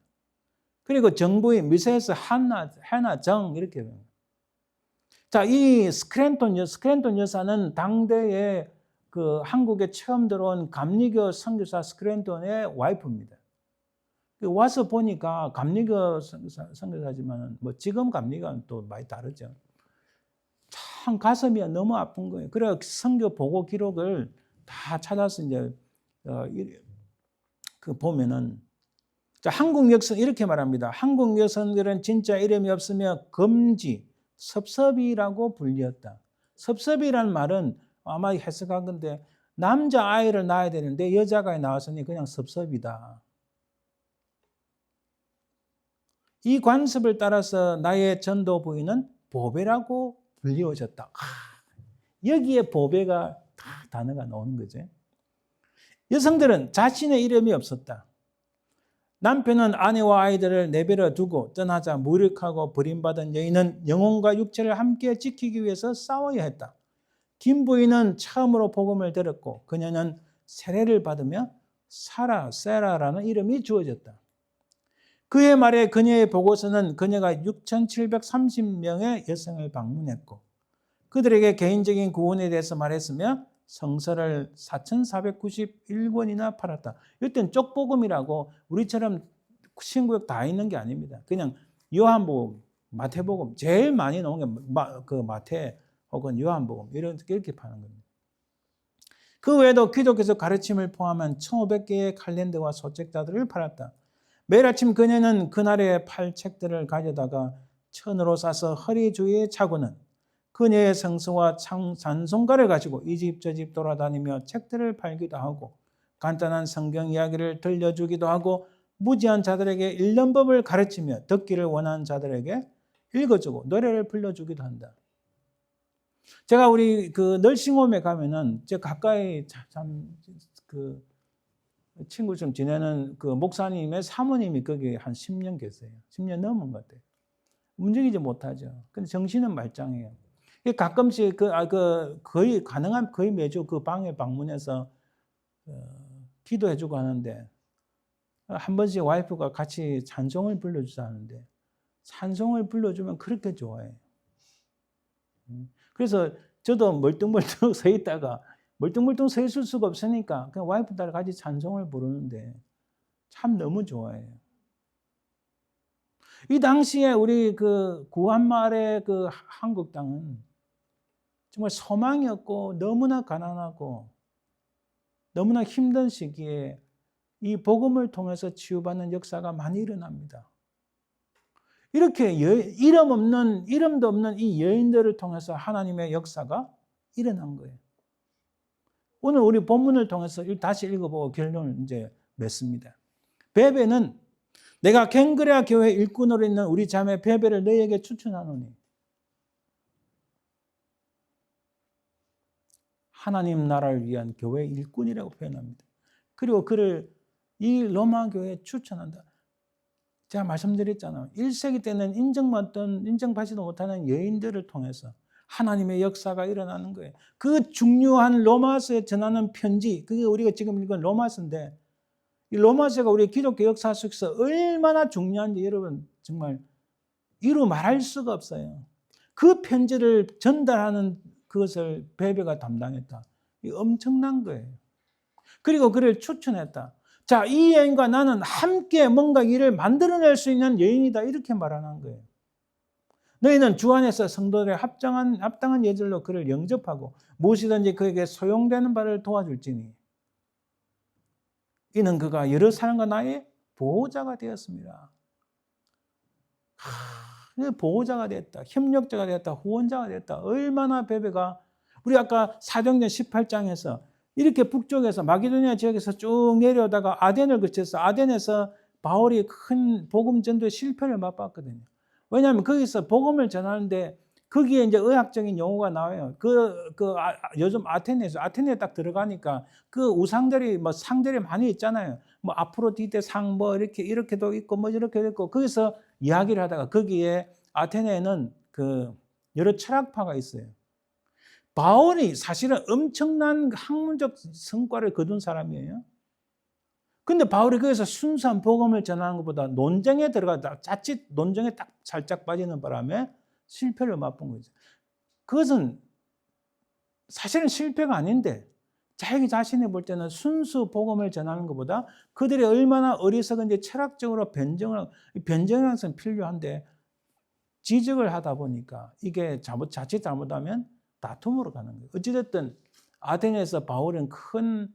그리고 정부인 미세스 하나 정 이렇게. 자, 이 스크랜톤 여사는 당대에 그 한국에 처음 들어온 감리교 선교사 스크랜톤의 와이프입니다. 와서 보니까 감리교 선교사지만 뭐 지금 감리교는 또 많이 다르죠. 참 가슴이 너무 아픈 거예요. 그래 선교 보고 기록을 다 찾아서 이제 그 보면은 자, 한국 여성 이렇게 말합니다. 한국 여성들은 진짜 이름이 없으며 금지, 섭섭이라고 불렸다. 섭섭이라는 말은 아마 해석한 건데 남자 아이를 낳아야 되는데 여자가 나왔으니 그냥 섭섭이다. 이 관습을 따라서 나의 전도 부인은 보배라고 불리워졌다. 여기에 보배가 다 단어가 나오는 거죠. 여성들은 자신의 이름이 없었다. 남편은 아내와 아이들을 내버려 두고 떠나자 무력하고 버림받은 여인은 영혼과 육체를 함께 지키기 위해서 싸워야 했다. 김 부인은 처음으로 복음을 들었고 그녀는 세례를 받으며 세라라는 이름이 주어졌다. 그의 말에 그녀의 보고서는 그녀가 6,730명의 여성을 방문했고 그들에게 개인적인 구원에 대해서 말했으며 성서를 4,491권이나 팔았다. 이때는 쪽복음이라고 우리처럼 신구약 다 있는 게 아닙니다. 그냥 요한복음, 마태복음 제일 많이 나온 게 마태 혹은 요한복음 이렇게 파는 겁니다. 그 외에도 기독교에서 가르침을 포함한 1500개의 칼렌더와 소책자들을 팔았다. 매일 아침 그녀는 그날의 팔 책들을 가져다가 천으로 싸서 허리 주위에 차고는 그녀의 성서와 찬송가를 가지고 이 집 저 집 돌아다니며 책들을 팔기도 하고 간단한 성경 이야기를 들려주기도 하고 무지한 자들에게 읽는 법을 가르치며 듣기를 원하는 자들에게 읽어주고 노래를 불러주기도 한다. 제가 우리 그 널싱홈에 가면은 저 가까이 그 친구처럼 지내는 그 목사님의 사모님이 거기 한 10년 계세요. 10년 넘은 것 같아요. 움직이지 못하죠. 근데 정신은 말짱해요. 가끔씩 거의 가능한 거의 매주 그 방에 방문해서 기도해주고 하는데 한 번씩 와이프가 같이 찬송을 불러주자는데 찬송을 불러주면 그렇게 좋아해요. 그래서 저도 멀뚱멀뚱 서 있다가 멀뚱멀뚱 서 있을 수가 없으니까 그냥 와이프 딸 같이 찬송을 부르는데 참 너무 좋아해요. 이 당시에 우리 그 구한말의 그 한국 땅은 정말 소망이 없고 너무나 가난하고 너무나 힘든 시기에 이 복음을 통해서 치유받는 역사가 많이 일어납니다. 이렇게 이름도 없는 이 여인들을 통해서 하나님의 역사가 일어난 거예요. 오늘 우리 본문을 통해서 다시 읽어보고 결론을 이제 맺습니다. 베베는 내가 갱그레아 교회 일꾼으로 있는 우리 자매 베베를 너희에게 추천하노니 하나님 나라를 위한 교회 일꾼이라고 표현합니다. 그리고 그를 이 로마 교회에 추천한다. 제가 말씀드렸잖아요. 1세기 때는 인정받지도 못하는 여인들을 통해서 하나님의 역사가 일어나는 거예요. 그 중요한 로마서에 전하는 편지, 그게 우리가 지금 읽은 로마서인데 이 로마서가 우리 기독교 역사 속에서 얼마나 중요한지 여러분 정말 이루 말할 수가 없어요. 그 편지를 전달하는 그것을 베베가 담당했다. 이 엄청난 거예요. 그리고 그를 추천했다. 자, 이 여인과 나는 함께 뭔가 일을 만들어낼 수 있는 여인이다. 이렇게 말하는 거예요. 너희는 주 안에서 성도들의 합당한 예절로 그를 영접하고 무엇이든지 그에게 소용되는 바를 도와줄지니 이는 그가 여러 사람과 나의 보호자가 되었습니다. 보호자가 됐다. 협력자가 됐다. 후원자가 됐다. 얼마나 베베가 우리 아까 사도행전 18장에서 이렇게 북쪽에서 마게도니아 지역에서 쭉 내려오다가 아덴을 거쳐서 아덴에서 바울이 큰 복음 전도의 실패를 맛봤거든요. 왜냐하면 거기서 복음을 전하는데 거기에 이제 의학적인 용어가 나와요. 요즘 아테네에 딱 들어가니까 그 우상들이 뭐 상들이 많이 있잖아요. 뭐 아프로디테 상 뭐 이렇게도 있고 뭐 이렇게 있고 거기서 이야기를 하다가 거기에 아테네에는 그 여러 철학파가 있어요. 바울이 사실은 엄청난 학문적 성과를 거둔 사람이에요. 근데 바울이 거기서 순수한 복음을 전하는 것보다 논쟁에 들어가다 자칫 논쟁에 딱 살짝 빠지는 바람에 실패를 맛본 거죠. 그것은 사실은 실패가 아닌데 자기 자신이 볼 때는 순수 복음을 전하는 것보다 그들이 얼마나 어리석은지 철학적으로 변정이라는 것은 필요한데 지적을 하다 보니까 이게 자칫 잘못하면 다툼으로 가는 거예요. 어찌됐든 아테네에서 바울은 큰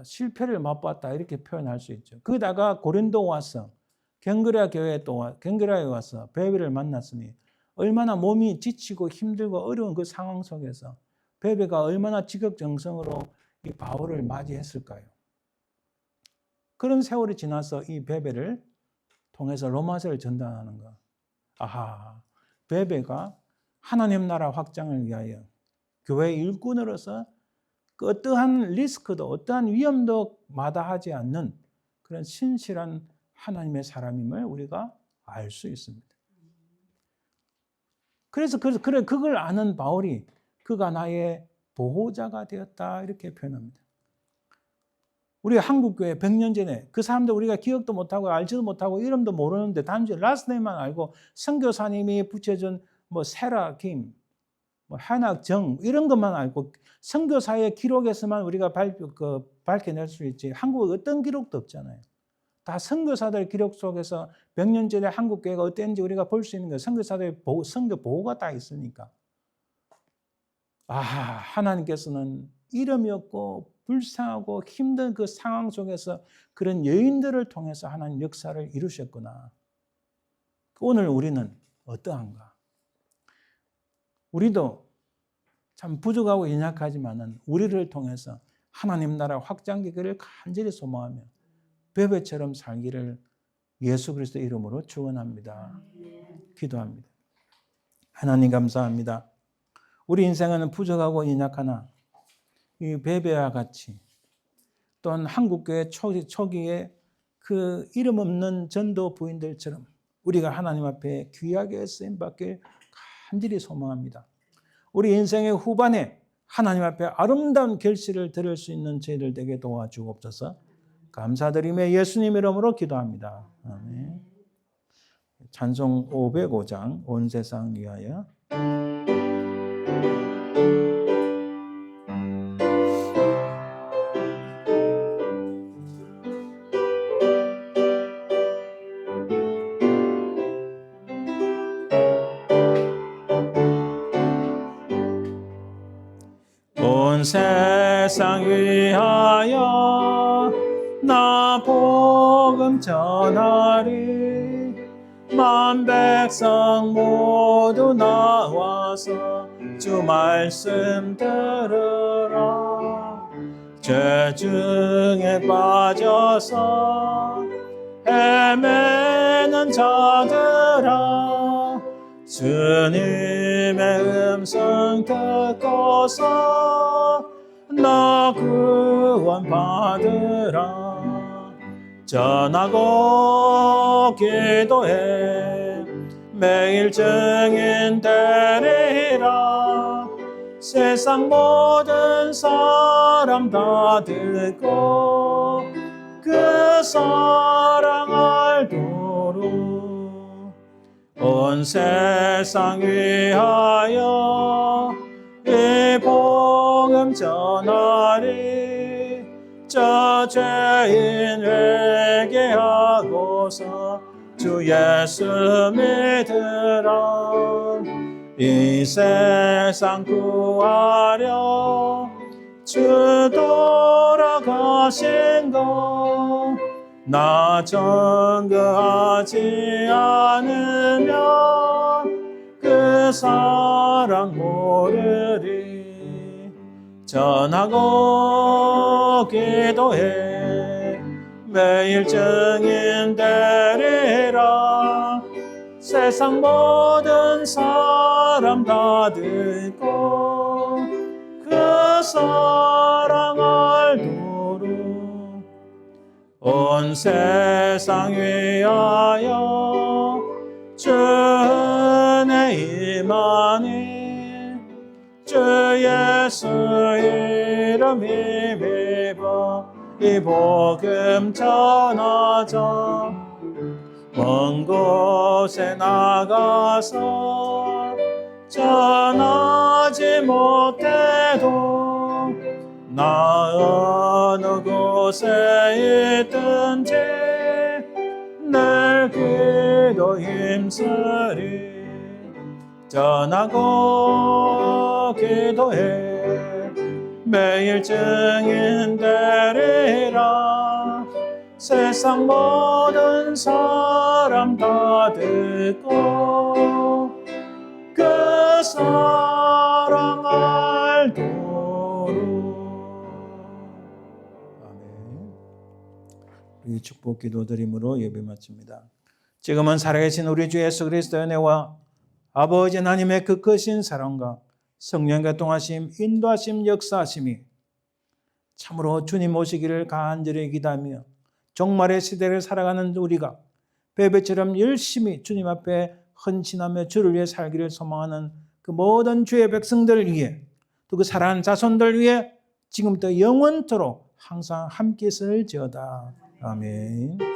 실패를 맛봤다 이렇게 표현할 수 있죠. 거기다가 고린도 와서 갱그레아에 와서 베베를 만났으니 얼마나 몸이 지치고 힘들고 어려운 그 상황 속에서 베베가 얼마나 지극정성으로 이 바울을 맞이했을까요? 그런 세월이 지나서 이 베베를 통해서 로마서를 전달하는 거. 아하, 베베가 하나님 나라 확장을 위하여 교회 일꾼으로서 그 어떠한 리스크도 어떠한 위험도 마다하지 않는 그런 신실한 하나님의 사람임을 우리가 알 수 있습니다. 그래서 그걸 아는 바울이 그가 나의 보호자가 되었다 이렇게 표현합니다. 우리 한국교회 100년 전에 그 사람들 우리가 기억도 못하고 알지도 못하고 이름도 모르는데 단지 라스트네임만 알고 선교사님이 붙여준 뭐 세라 김, 뭐 한학 정 이런 것만 알고 선교사의 기록에서만 우리가 밝혀낼 수 있지 한국에 어떤 기록도 없잖아요. 다 선교사들 기록 속에서 몇 년전에 한국 교회가 어땠는지 우리가 볼 수 있는 거예요. 선교사들의 선교 보고가 다 있으니까. 하나님께서는 이름이 없고 불쌍하고 힘든 그 상황 속에서 그런 여인들을 통해서 하나님 역사를 이루셨구나. 오늘 우리는 어떠한가? 우리도 참 부족하고 연약하지만은 우리를 통해서 하나님 나라 확장되기를 간절히 소망하며 베베처럼 살기를 예수 그리스도 이름으로 축원합니다. 기도합니다. 하나님 감사합니다. 우리 인생은 부족하고 연약하나 이 베베와 같이 또한 한국교회 초기에 그 이름 없는 전도 부인들처럼 우리가 하나님 앞에 귀하게 쓰임받길 간절히 소망합니다. 우리 인생의 후반에 하나님 앞에 아름다운 결실을 드릴 수 있는 저희들 되게 도와주옵소서. 감사드리며 예수님 이름으로 기도합니다. 아멘. 찬송 505장 온 세상 위하여. 온 세상 위하여 나 복음 전하리. 만 백성 모두 나와서 주 말씀 들으라. 죄 중에 빠져서 헤매는 자들아, 주님의 음성 듣고서 나 구원받으라. 전하고 기도해 매일 증인 되리라. 세상 모든 사람 다 듣고 그 사랑 알도록 온 세상 위하여 이 복음 전하리. 저 죄인 회개하고서 주 예수 믿으라. 이 세상 구하려 주 돌아가신 것 나 정거하지 않으면 그 사랑 모르리. 전하고 기도해 매일 증인 되리라. 세상 모든 사람 다 듣고 그 사랑 알도록 온 세상 위하여 주 은혜 임하니. 주 예수 이름 힘입어 이 복음 전하자. 먼 곳에 나가서 전하지 못해도 나 어느 곳에 있든지 늘 기도 힘쓰리. 전하고 기도해 매일 증인 되리라. 세상 모든 사람 다 듣고 그 사랑 알도록. 아멘. 우리 축복 기도드림으로 예배 마칩니다. 지금은 살아계신 우리 주 예수 그리스도의 은혜와 아버지 하나님의 그 크신 사랑과 성령과 동하심, 인도하심, 역사하심이 참으로 주님 오시기를 간절히 기도하며 종말의 시대를 살아가는 우리가 베베처럼 열심히 주님 앞에 헌신하며 주를 위해 살기를 소망하는 그 모든 주의 백성들을 위해 또 그 사랑하는 자손들 위해 지금부터 영원토록 항상 함께 있을지어다. 아멘.